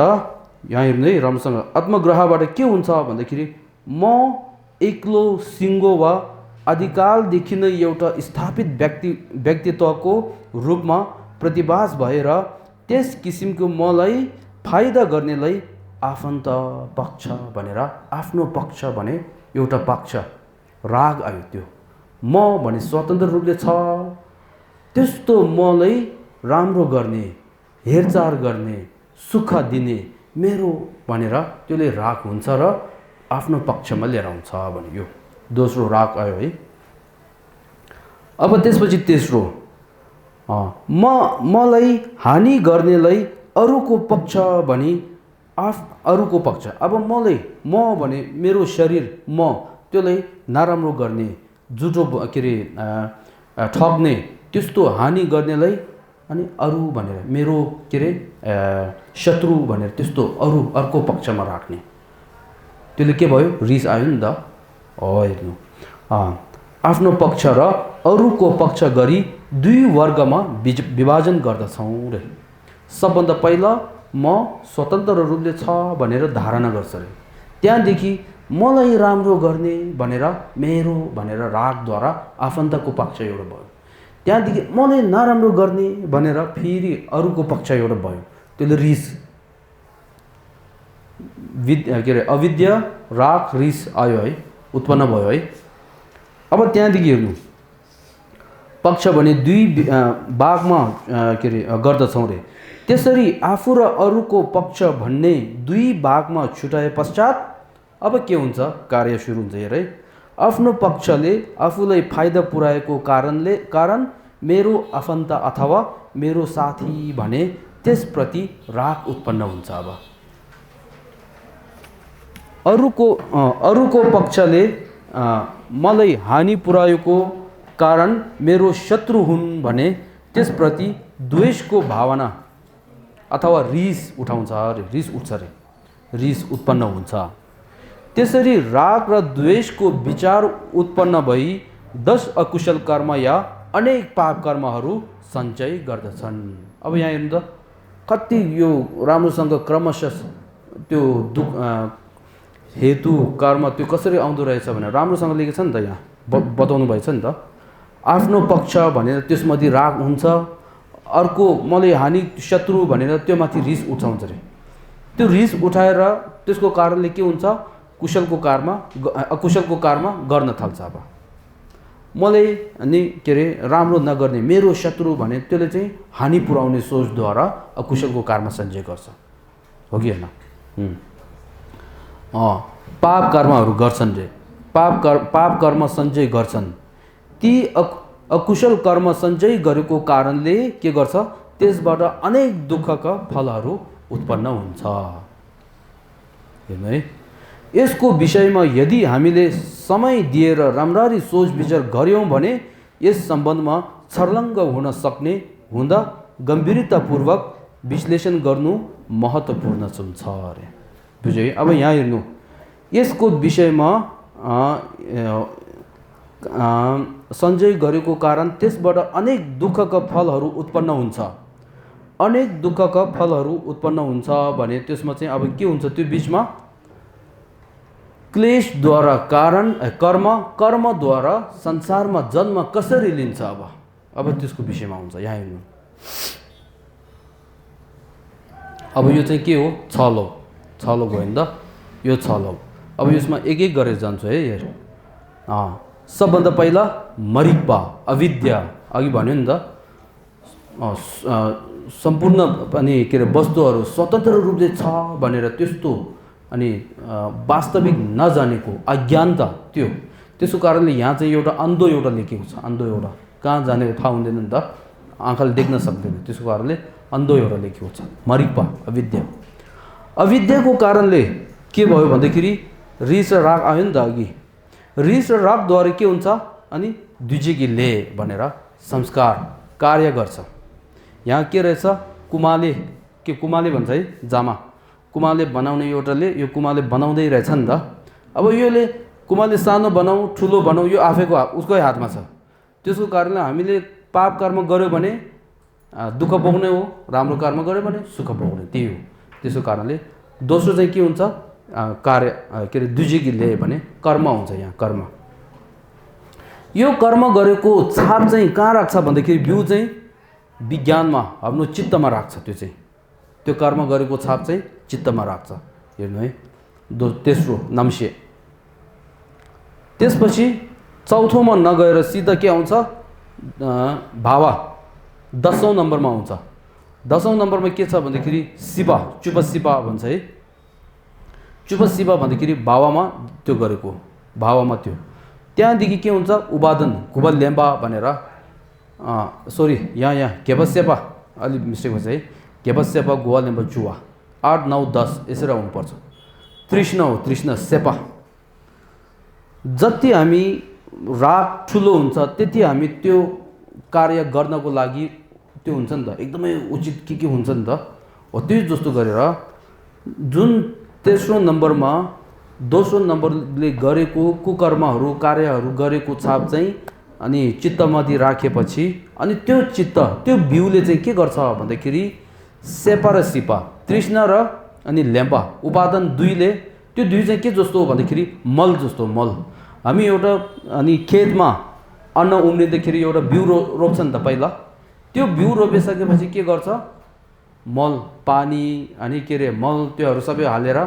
यहाँ हेर्नु है राम्रोसँग, आत्मग्रहबाट के हुन्छ भन्दाखेरि म एक्लो सिङ्गो वा आदिकालदेखि नै एउटा स्थापित व्यक्तित्वको रूपमा प्रतिभास भएर त्यस किसिमको मलाई फाइदा गर्नेलाई आफन्त पक्ष भनेर आफ्नो पक्ष भने एउटा पक्ष राग आयो। त्यो म भने स्वतन्त्र रूपले छ, त्यस्तो मलाई राम्रो गर्ने, हेरचाह गर्ने, सुख दिने मेरो भनेर त्यसले राग हुन्छ र आफ्नो पक्षमा लिएर आउँछ भने यो दोस्रो राग आयो है। अब त्यसपछि तेस्रो मलाई हानि गर्नेलाई अरूको पक्ष भनी अरूको पक्ष। अब मलाई म भने मेरो शरीर म त्यसलाई नराम्रो गर्ने, जुठो के अरे ठग्ने, त्यस्तो हानि गर्नेलाई अनि अरू भनेर मेरो के अरे शत्रु भनेर त्यस्तो अर्को पक्षमा राख्ने, त्यसले के भयो, रिस आयो नि त। हेर्नु आफ्नो पक्ष र अरूको पक्ष गरी 2 वर्गमा विभाजन गर्दछौँ रे। सबभन्दा पहिला म स्वतन्त्र रूपले छ भनेर धारणा गर्छ रे, त्यहाँदेखि मलाई राम्रो गर्ने भनेर मेरो भनेर रागद्वारा आफन्तको पक्ष एउटा भयो, त्यहाँदेखि मलाई नराम्रो गर्ने भनेर फेरि अरूको पक्ष एउटा भयो, त्यसले रिस के अरे अविद्या राग रिस आयो है, उत्पन्न भयो है। अब त्यहाँदेखि हेर्नु पक्ष भने 2 भागमा के अरे गर्दछौँ रे। त्यसरी आफू र अरूको पक्ष भन्ने 2 भागमा छुटाए पश्चात अब के हुन्छ, कार्य सुरु हुन्छ हेर है। आफ्नो पक्षले आफूलाई फाइदा पुर्याएको कारण मेरो आफन्त अथवा मेरो साथी भने त्यसप्रति राग उत्पन्न हुन्छ। अब अरूको पक्षले मलाई हानि पुर्याएको कारण मेरो शत्रु हुन् भने त्यसप्रति द्वेषको भावना अथवा रिस उठाउँछ रे, रिस उठ्छ रे, रिस उत्पन्न हुन्छ। त्यसरी राग र द्वेषको विचार उत्पन्न भई 10 अकुशल कर्म या अनेक पाप कर्महरू सञ्चय गर्दछन्। अब यहाँ हेर्नु त कति यो राम्रोसँग क्रमशः त्यो हेतु कर्म त्यो कसरी आउँदो रहेछ भनेर राम्रोसँग लेखेको छ नि त, यहाँ बताउनु भएछ नि त। आफ्नो पक्ष भनेर त्यसमाथि राग हुन्छ, अर्को मलाई हानि शत्रु भनेर त्यो माथि रिस उठाउँछ रे। त्यो रिस उठाएर त्यसको कारणले के हुन्छ, अकुशलको कर्म गर्न थाल्छ। अब मलाई अनि के अरे राम्रो नगर्ने मेरो शत्रु भने त्यसले चाहिँ हानि पुर्याउने सोचद्वारा अकुशलको कर्म सञ्चय गर्छ, हो कि होइन। पाप कर्महरू गर्छन् रे, पाप कर्म सञ्चय गर्छन्। ती अकुशल कर्म सञ्चय गरेको कारणले के गर्छ, त्यसबाट अनेक दुःखका फलहरू उत्पन्न हुन्छ। हेर्नु है, यसको विषयमा यदि हामीले समय दिएर राम्ररी सोच विचार गर्यौँ भने यस सम्बन्धमा छर्लङ्ग हुन सक्ने हुँदा गम्भीरतापूर्वक विश्लेषण गर्नु महत्त्वपूर्ण हुन्छ अरे। बुझ्यो है। अब यहाँ हेर्नु यसको विषयमा सञ्चय गरेको कारण त्यसबाट अनेक दुःखका फलहरू उत्पन्न हुन्छ। अनेक दुःखका फलहरू उत्पन्न हुन्छ भने त्यसमा चाहिँ अब के हुन्छ, त्यो बिचमा क्लेशद्वारा कर्मद्वारा संसारमा जन्म कसरी लिन्छ अब त्यसको विषयमा हुन्छ। यहाँ हेर्नु अब यो चाहिँ के हो? 6 लौ। 6 लौ भयो नि त, यो 6 लौ। अब यसमा एक एक गरेर जान्छु है हेर। सबभन्दा पहिला मरिक्पा, अविद्या, अघि भन्यो नि त, सम्पूर्ण अनि के अरे वस्तुहरू स्वतन्त्र रूपले छ भनेर त्यस्तो अनि वास्तविक नजानेको अज्ञानता त्यो, त्यसको कारणले यहाँ चाहिँ एउटा अन्धो एउटा लेखेको छ। अन्धो एउटा कहाँ जानेको थाहा हुँदैन नि त, आँखाले देख्न सक्दैन, त्यसको कारणले अन्धो एउटा लेखेको छ। मरिक्पा, अविद्या। अविद्याको कारणले के भयो भन्दाखेरि रिस र राग आयो नि त अघि। रिस र रागद्वारा के हुन्छ? अनि द्विजिकीले भनेर संस्कार कार्य गर्छ। यहाँ के रहेछ? कुमाले, के कुमाले भन्छ है, जामा कुमाले बनाउने एउटाले यो कुमाले बनाउँदै रहेछ नि त। अब योले कुमाले सानो बनाऊ ठुलो बनाऊ यो आफैको उसकै हातमा छ। त्यसको कारणले हामीले पाप कर्म गऱ्यो भने दुःख भोग्ने हो, राम्रो कर्म गऱ्यो भने सुख भोग्ने, त्यही हो। त्यसको कारणले दोस्रो चाहिँ के हुन्छ? कार्य के अरे द्विजिकीले भने कर्म हुन्छ। यहाँ कर्म, यो कर्म गरेको छाप चाहिँ कहाँ राख्छ भन्दाखेरि बिउ चाहिँ विज्ञानमा आफ्नो चित्तमा राख्छ। त्यो चाहिँ त्यो कर्म गरेको छाप चाहिँ चित्तमा राख्छ। हेर्नु है, तेस्रो नम्से। त्यसपछि चौथोमा नगएर सिधा के आउँछ? भावा 10औं नम्बरमा आउँछ। 10औं नम्बरमा के छ भन्दाखेरि शिवा, चुप शिवा भन्छ है। चुप शिवा भन्दाखेरि भावामा त्यो गरेको, भावामा त्यो। त्यहाँदेखि के हुन्छ? उपादन घुबल लेम्बा भनेर, सरी यहाँ घेपस्यपा अलि मिस्टेक भन्छ है। घेपस्यपा गुवा लेम्बा चुवा 8 9 10 यसरी आउनुपर्छ। तृष्ण हो, तृष्ण सेपा। जति हामी राग ठुलो हुन्छ त्यति हामी त्यो कार्य गर्नको लागि त्यो हुन्छ नि त, एकदमै उचित के हुन्छ नि त हो। त्यो जस्तो गरेर जुन तेस्रो नम्बरमा दोस्रो नम्बरले गरेको कुकर्महरू कार्यहरू गरेको छाप चाहिँ अनि चित्तमाथि राखेपछि अनि त्यो चित्त त्यो बिउले चाहिँ के गर्छ भन्दाखेरि सेपा र सिपा, तृष्ण र अनि लेम्पा, उपादान दुईले, त्यो दुई चाहिँ के जस्तो हो भन्दाखेरि मल जस्तो। मल हामी एउटा अनि खेतमा अन्न उम्रिँदाखेरि एउटा बिउ रोप्छ नि त पहिला। त्यो बिउ रोपिसकेपछि के गर्छ? मल पानी अनि के अरे मल त्योहरू सबै हालेर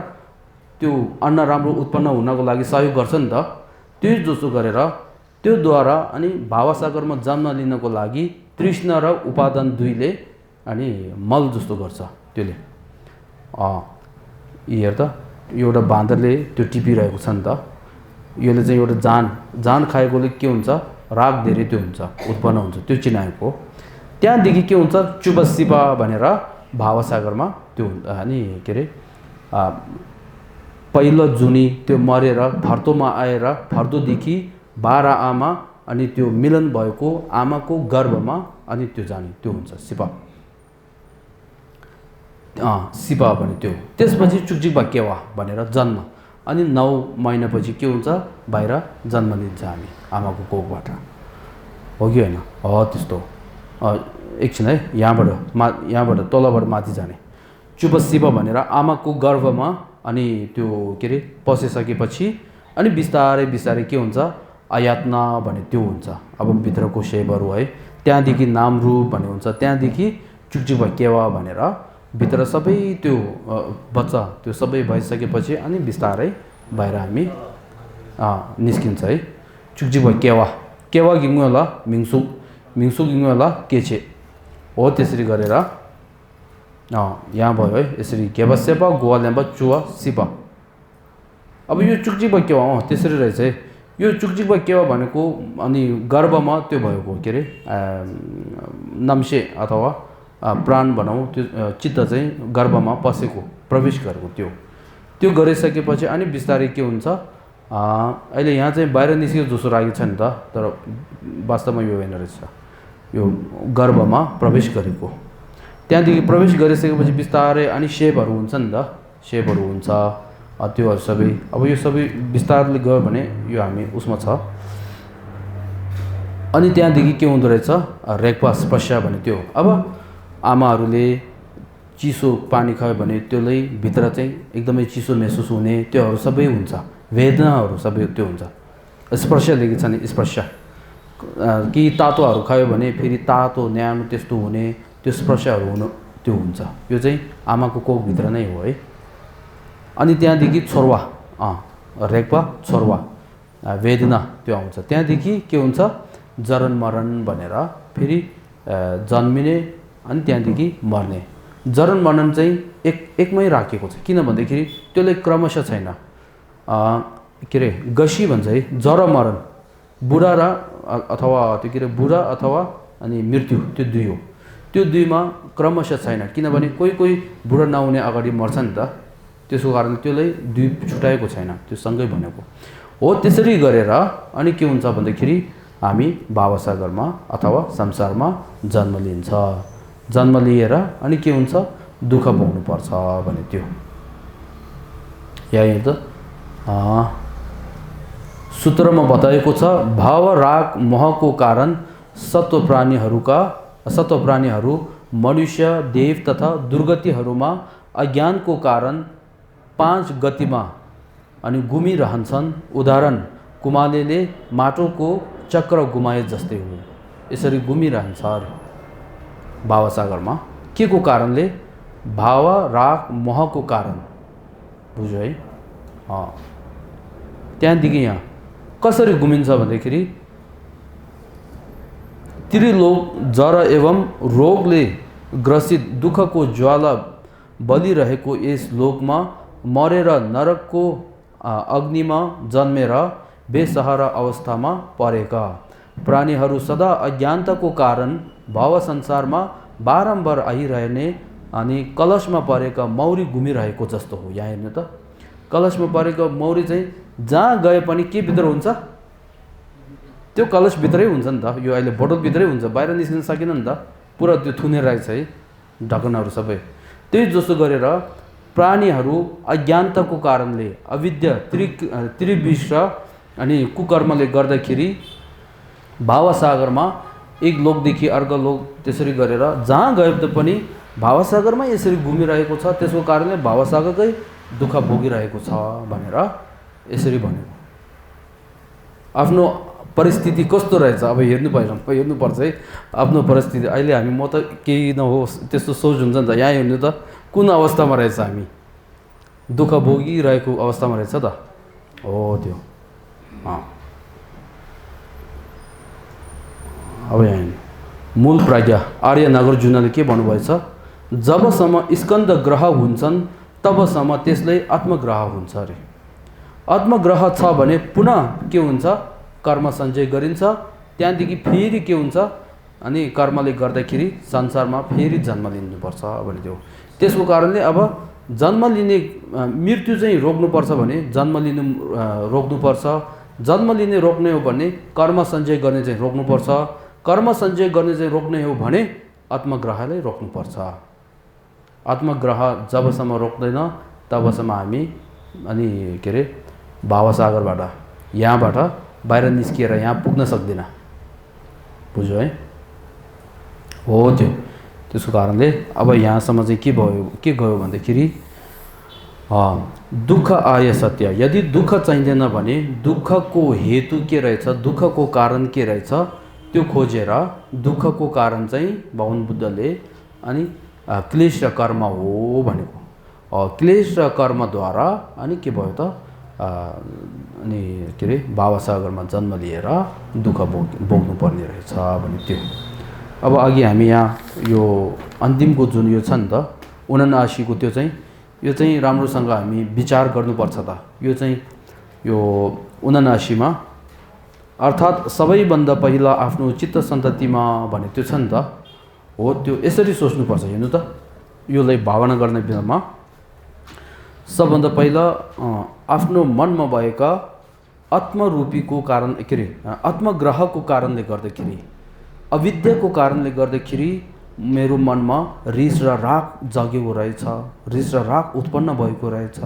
त्यो अन्न राम्रो उत्पन्न हुनको लागि सहयोग गर्छ नि त। त्यो जस्तो गरेर त्योद्वारा अनि भावसागरमा जन्म लिनको लागि तृष्ण र उपादान दुईले अनि मल जस्तो गर्छ त्यसले। हेर त, एउटा बाँदरले त्यो टिपिरहेको छ नि त। यसले चाहिँ एउटा जान खाएकोले के हुन्छ? राग धेरै त्यो हुन्छ, उत्पन्न हुन्छ, त्यो चिनाएको। त्यहाँदेखि के हुन्छ? चुप शिवा भनेर भावसागरमा त्यो अनि के अरे पहिलो जुनी त्यो मरेर फर्तोमा आएर फर्तोदेखि 12 आमा अनि त्यो मिलन भएको आमाको गर्भमा अनि त्यो जाने, त्यो हुन्छ शिवा। शिवा भने त्यो। त्यसपछि चुकचिक केवा भनेर जन्म, अनि 9 महिनापछि के हुन्छ? बाहिर जन्म लिन्छ हामी आमाको कोखबाट, हो कि होइन? त्यस्तो। एकछिन है, यहाँबाट तलबाट माथि जाने। चुप शिवा भनेर आमाको गर्भमा अनि त्यो के अरे पसिसकेपछि अनि बिस्तारै बिस्तारै के हुन्छ? आयातना भने त्यो हुन्छ। अब भित्रको सेपहरू है, त्यहाँदेखि नाम रूप भन्ने हुन्छ, त्यहाँदेखि चुकचिक केवा भनेर भित्र सबै त्यो बच्चा त्यो सबै भइसकेपछि अनि बिस्तारै बाहिर हामी निस्किन्छ है। चुकचिक केवा, केवा गिङ्गु होला मिङसुक, मिङसुक गिङ्गु होला केचे हो। त्यसरी गरेर यहाँ भयो है। यसरी घेपस्यपा गुवा लेम्बा चुवा शिवा। अब यो चुकचिक केवा त्यसरी रहेछ है। यो चुकचिक केवा भनेको अनि गर्भमा त्यो भएको के अरे नम्से अथवा प्राण भनौँ, त्यो चित्त चाहिँ गर्भमा पसेको, प्रवेश गरेको त्यो गरिसकेपछि अनि बिस्तारै के हुन्छ? अहिले यहाँ चाहिँ बाहिर निस्केको जस्तो लागेको छ नि त, तर वास्तवमा यो होइन रहेछ। यो गर्भमा प्रवेश गरेको। त्यहाँदेखि प्रवेश गरिसकेपछि बिस्तारै अनि सेपहरू हुन्छ नि त, सेपहरू हुन्छ त्योहरू सबै। अब यो सबै बिस्तारले गयो भने यो हामी उसमा छ। अनि त्यहाँदेखि के हुँदो रहेछ? रेक्पा स्पर्शा भने त्यो। अब आमाहरूले चिसो पानी खायो भने त्यसले भित्र चाहिँ एकदमै चिसो महसुस हुने त्योहरू सबै हुन्छ, वेदनाहरू सबै त्यो हुन्छ। स्पर्श लेखेको छ नि, स्पर्श कि तातोहरू खायो भने फेरि तातो न्यानो त्यस्तो हुने, त्यो स्पर्शहरू हुनु त्यो हुन्छ। यो चाहिँ आमाको कोखभित्र नै हो है। अनि त्यहाँदेखि छोरवा रेग्पा छोरवा वेदना त्यो आउँछ। त्यहाँदेखि के हुन्छ जरन मरण भनेर फेरि जन्मिने अनि त्यहाँदेखि मर्ने। जरन मरण चाहिँ एकमै राखेको छ, किन भन्दाखेरि त्यसले क्रमशः छैन। के अरे गसी भन्छ है, जर मरण बुढा र अथवा त्यो के अरे बुढा अथवा अनि मृत्यु त्यो दुई हो। त्यो दुईमा क्रमशः छैन, किनभने कोही कोही बुढा नहुने अगाडि मर्छ नि त। त्यसको कारण त्यसलाई दुई छुट्याएको छैन, त्यो सँगै भनेको हो। त्यसरी गरेर अनि के हुन्छ भन्दाखेरि हामी भावसागरमा अथवा संसारमा जन्म लिन्छ। जन्म लिएर अनि के हुन्छ दुःख भोग्नुपर्छ भने त्यो यहाँ त सूत्रमा बताएको छ। भाव राग मोहको कारण सत्व प्राणीहरू मनुष्य देव तथा दुर्गतिहरूमा अज्ञानको कारण 5 गतिमा अनि घुमिरहन्छन्। उदाहरण कुमालेले माटोको चक्र घुमाए जस्तै हो। यसरी घुमिरहन्छ भावसागरमा के को कारणले? भाव राग मोहको कारण। बुझ्यो है? त्यहाँदेखि यहाँ कसरी घुमिन्छ भन्दाखेरि त्रिलोक जर एवं रोगले ग्रसित दुःखको ज्वाला बलिरहेको यस लोकमा मरेर नरकको अग्निमा जन्मेर बेसहारा अवस्थामा परेका प्राणीहरू सदा अज्ञानताको कारण भाव संसारमा बारम्बार आइरहने अनि कलशमा परेका मौरी घुमिरहेको जस्तो हो। यहाँ हेर्नु त, कलशमा परेको मौरी चाहिँ जहाँ गए पनि के भित्र हुन्छ? त्यो कलशभित्रै हुन्छ नि त। यो अहिले बोतलभित्रै हुन्छ, बाहिर निस्किन सकिन नि त। पुरा त्यो थुनेर रहेछ है ढक्कनहरू सबै। त्यही जस्तो गरेर प्राणीहरू अज्ञानताको कारणले अविद्या त्रिविष अनि कुकर्मले गर्दाखेरि भावसागरमा एक लोकदेखि अर्को लोक त्यसरी गरेर जहाँ गए पनि भावसागरमा यसरी घुमिरहेको छ। त्यसको कारणले भावसागरकै दुःख भोगिरहेको छ भनेर यसरी भनेको। आफ्नो परिस्थिति कस्तो रहेछ अब हेर्नुपर्छ है आफ्नो परिस्थिति। अहिले हामी म त केही नहोस् त्यस्तो सोच हुन्छ नि त। यहाँ हेर्नु त कुन अवस्थामा रहेछ हामी? दुःख भोगिरहेको अवस्थामा रहेछ त हो त्यो। अब यहाँ मूल प्रज्ञा आर्य नागार्जुनले के भन्नुभएछ? जबसम्म स्कन्द ग्रह हुन्छन् तबसम्म त्यसलाई आत्मग्रह हुन्छ अरे। आत्मग्रह छ भने पुनः के हुन्छ? कर्म सञ्चय गरिन्छ। त्यहाँदेखि फेरि के हुन्छ? अनि कर्मले गर्दाखेरि संसारमा फेरि जन्म लिनुपर्छ भने त्यो। त्यसको कारणले अब जन्म लिने मृत्यु चाहिँ रोक्नुपर्छ भने जन्म लिनु रोक्नुपर्छ। जन्म लिने रोक्ने हो भने कर्म सञ्चय गर्ने चाहिँ रोक्नुपर्छ। कर्म सञ्चय गर्ने चाहिँ रोक्ने हो भने आत्मग्रहलाई रोक्नुपर्छ। आत्मग्रह जबसम्म रोक्दैन तबसम्म हामी अनि के अरे भावसागरबाट यहाँबाट बाहिर निस्किएर यहाँ पुग्न सक्दैन। बुझ्यो है? हो त्यो। त्यसको कारणले अब यहाँसम्म चाहिँ के गयो भन्दाखेरि दुःख आय सत्य। यदि दुःख चाहिँदैन भने दुःखको हेतु के रहेछ, दुःखको कारण के रहेछ त्यो खोजेर दुःखको कारण चाहिँ भगवान बुद्धले अनि क्लेश र कर्म हो भनेको। क्लेश र कर्मद्वारा अनि के भयो त अनि के अरे भावसागरमा जन्म लिएर दुःख भोग्नु पर्ने रहेछ भने त्यो। अब अघि हामी यहाँ यो अन्तिमको जुन यो छ नि त 79 को त्यो चाहिँ यो चाहिँ राम्रोसँग हामी विचार गर्नुपर्छ त। यो चाहिँ यो 79 मा अर्थात् सबैभन्दा पहिला आफ्नो चित्त सन्ततिमा भने त्यो छ नि त हो। त्यो यसरी सोच्नुपर्छ। हेर्नु त योलाई भावना गर्ने बेलामा सबभन्दा पहिला आफ्नो मनमा भएका आत्मरूपीको कारण के अरे आत्मग्रहको कारणले गर्दाखेरि अविद्याको कारणले गर्दाखेरि मेरो मनमा रिस र राग जागेको रहेछ। रिस र राग उत्पन्न भएको रहेछ।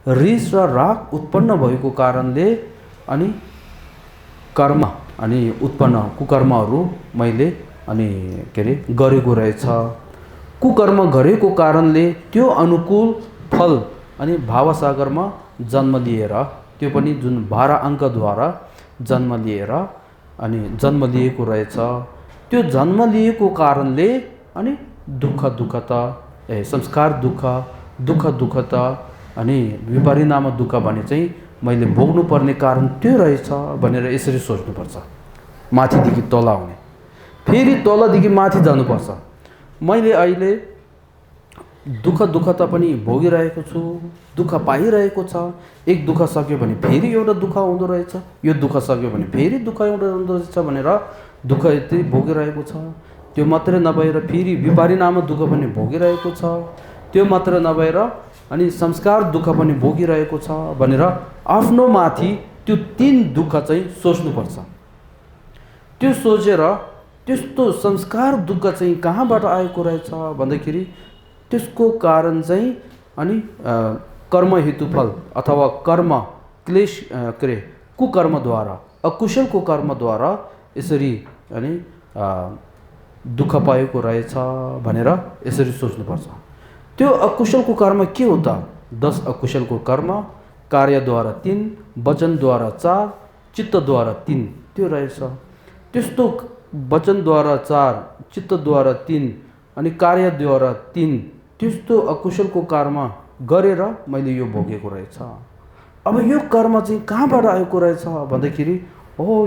रिस र राग उत्पन्न भएको कारणले अनि कर्म अनि उत्पन्न कुकर्महरू मैले अनि के अरे गरेको रहेछ। कुकर्म गरेको कारणले त्यो अनुकूल फल अनि भावसागरमा जन्म लिएर त्यो पनि जुन 12 अङ्कद्वारा जन्म लिएर अनि जन्म लिएको रहेछ। त्यो जन्म लिएको कारणले अनि संस्कार दुःख, दुःखता अनि विपरिणाम दुःख भने चाहिँ मैले भोग्नुपर्ने कारण त्यो रहेछ भनेर यसरी सोच्नुपर्छ। माथिदेखि तल आउने, फेरि तलदेखि माथि जानुपर्छ। मैले अहिले दुःखता पनि भोगिरहेको छु, दुःख पाइरहेको छ। एक दुःख सक्यो भने फेरि एउटा दुःख आउँदो रहेछ, यो दुःख सक्यो भने फेरि दुःख एउटा आउँदो रहेछ भनेर दुःख यति भोगिरहेको छ। त्यो मात्रै नभएर फेरि विपरिणाम दुःख पनि भोगिरहेको छ। त्यो मात्र नभएर अनि संस्कार दुःख पनि भोगिरहेको छ भनेर आफ्नो माथि त्यो 3 दुःख चाहिँ सोच्नुपर्छ। त्यो सोचेर त्यस्तो संस्कार दुःख चाहिँ कहाँबाट आएको रहेछ भन्दाखेरि त्यसको कारण चाहिँ अनि कर्म हेतुफल अथवा कर्म क्लेश कुकर्मद्वारा, अकुशलको कर्मद्वारा यसरी अनि दुःख पाएको रहेछ भनेर यसरी सोच्नुपर्छ। त्यो अकुशलको कर्म के हो त? 10 अकुशलको कर्म, कार्यद्वारा 3, वचनद्वारा 4, चित्तद्वारा 3 त्यो रहेछ। त्यस्तो वचनद्वारा 4, चित्तद्वारा 3 अनि कार्यद्वारा 3 त्यस्तो अकुशलको कर्म गरेर मैले यो भोगेको रहेछ। अब यो कर्म चाहिँ कहाँबाट आएको रहेछ भन्दाखेरि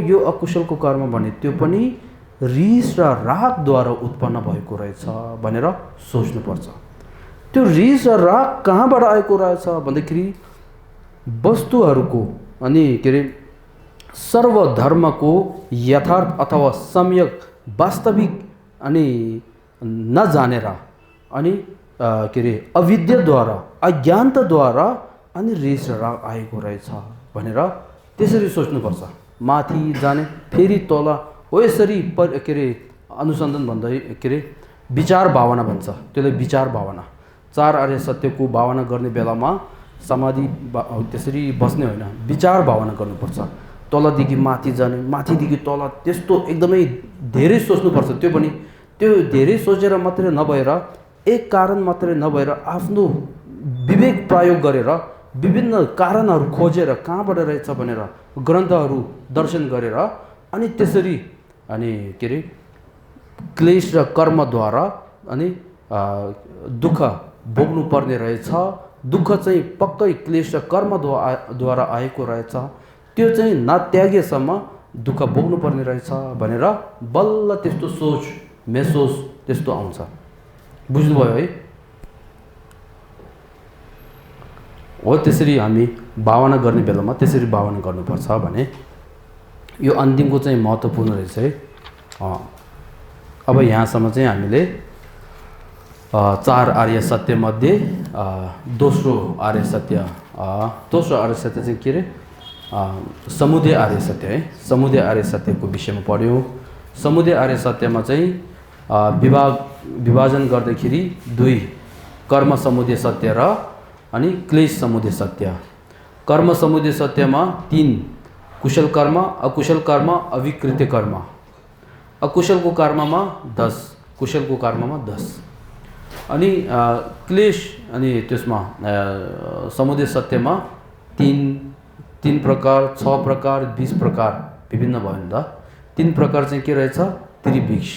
यो अकुशलको कर्म भने त्यो पनि रिस र रागद्वारा उत्पन्न भएको रहेछ भनेर सोच्नुपर्छ। त्यो रिस र राग कहाँबाट आएको रहेछ भन्दाखेरि वस्तुहरूको अनि सर्वधर्मको यथार्थ अथवा सम्यक वास्तविक अनि नजानेर अनि अविद्याद्वारा, अज्ञानताद्वारा अनि रिस र राग आएको रहेछ भनेर त्यसरी सोच्नुपर्छ। माथि जाने फेरि तल हो यसरी अनुसन्धान भन्दै विचार भावना भन्छ। त्यसले विचार भावना 4 आर्य सत्यको भावना गर्ने बेलामा समाधि त्यसरी बस्ने होइन, विचार भावना गर्नुपर्छ। तलदेखि माथि जाने, माथिदेखि तल, त्यस्तो एकदमै धेरै सोच्नुपर्छ। त्यो पनि त्यो धेरै सोचेर मात्रै नभएर, एक कारण मात्रै नभएर आफ्नो विवेक प्रयोग गरेर विभिन्न कारणहरू खोजेर कहाँबाट रहेछ भनेर ग्रन्थहरू दर्शन गरेर अनि त्यसरी अनि क्लेश र कर्मद्वारा अनि दुःख भोग्नु पर्ने रहेछ। दुःख चाहिँ पक्कै क्लेश र कर्मद्वारा आएको रहेछ। त्यो चाहिँ नत्यागेसम्म दुःख भोग्नु पर्ने रहेछ भनेर बल्ल त्यस्तो सोच महसुस त्यस्तो आउँछ। बुझ्नुभयो है? हो त्यसरी हामी भावना गर्ने बेलामा त्यसरी भावना गर्नुपर्छ भने यो अन्तिमको चाहिँ महत्त्वपूर्ण रहेछ है। अब यहाँसम्म चाहिँ हामीले 4 आर्य सत्य मध्ये दोस्रो आर्य सत्य चाहिँ के अरे समुदय आर्य सत्य है। समुदय आर्य सत्यको विषयमा पढ्यौँ। समुदय आर्य सत्यमा चाहिँ विभाजन गर्दाखेरि 2 कर्म समुदय सत्य र अनि क्लेश समुदय सत्य। कर्म समुदय सत्यमा 3 कुशल कर्म, अकुशल कर्म, अविकृत्य कर्म। अकुशलको कर्ममा 10, कुशलको कर्ममा 10। अनि क्लेश अनि त्यसमा समुदय सत्यमा 3 प्रकार, 6 प्रकार, 20 प्रकार विभिन्न भयो नि त। 3 प्रकार चाहिँ के रहेछ? त्रिविक्ष,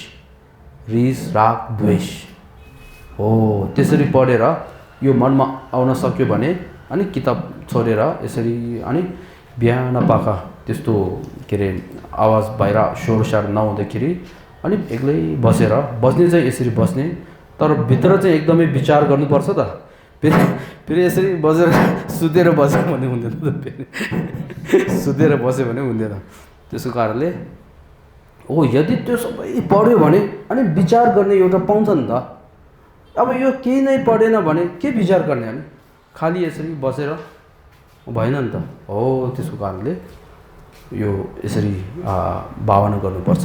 रिस, राग, द्वेष हो। त्यसरी पढेर यो मनमा आउन सक्यो भने अनि किताब छोडेर यसरी अनि बिहान पाखा त्यस्तो आवाज बाहिर शोरसार नहुँदाखेरि अनि एक्लै बस्ने चाहिँ यसरी बस्ने, तर भित्र चाहिँ एकदमै विचार गर्नुपर्छ त। फेरि यसरी बसेर सुतेर बस्यो भने हुँदैन त। फेरि सुतेर बस्यो भने हुँदैन। त्यसको कारणले यदि त्यो सबै पढ्यो भने अनि विचार गर्ने एउटा पाउँछ नि त। अब यो केही नै पढेन भने के विचार गर्ने? अनि खालि यसरी बसेर भएन नि त। त्यसको कारणले यो यसरी भावना गर्नुपर्छ।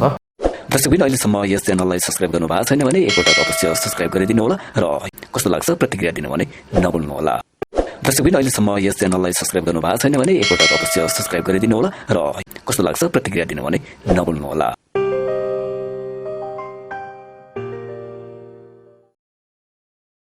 दर्शकबिन अहिलेसम्म यस च्यानललाई सब्सक्राइब गर्नु भएको छैन भने एकपटक अवश्य सब्सक्राइब गरिदिनु होला र कस्तो लाग्छ प्रतिक्रिया दिनु भने नभुल्नु होला। दर्शकबिन अहिलेसम्म यस च्यानललाई सब्सक्राइब गर्नु भएको छैन भने एकपटक अवश्य सब्सक्राइब गरिदिनु होला र कस्तो लाग्छ प्रतिक्रिया दिनु भने नभुल्नु होला।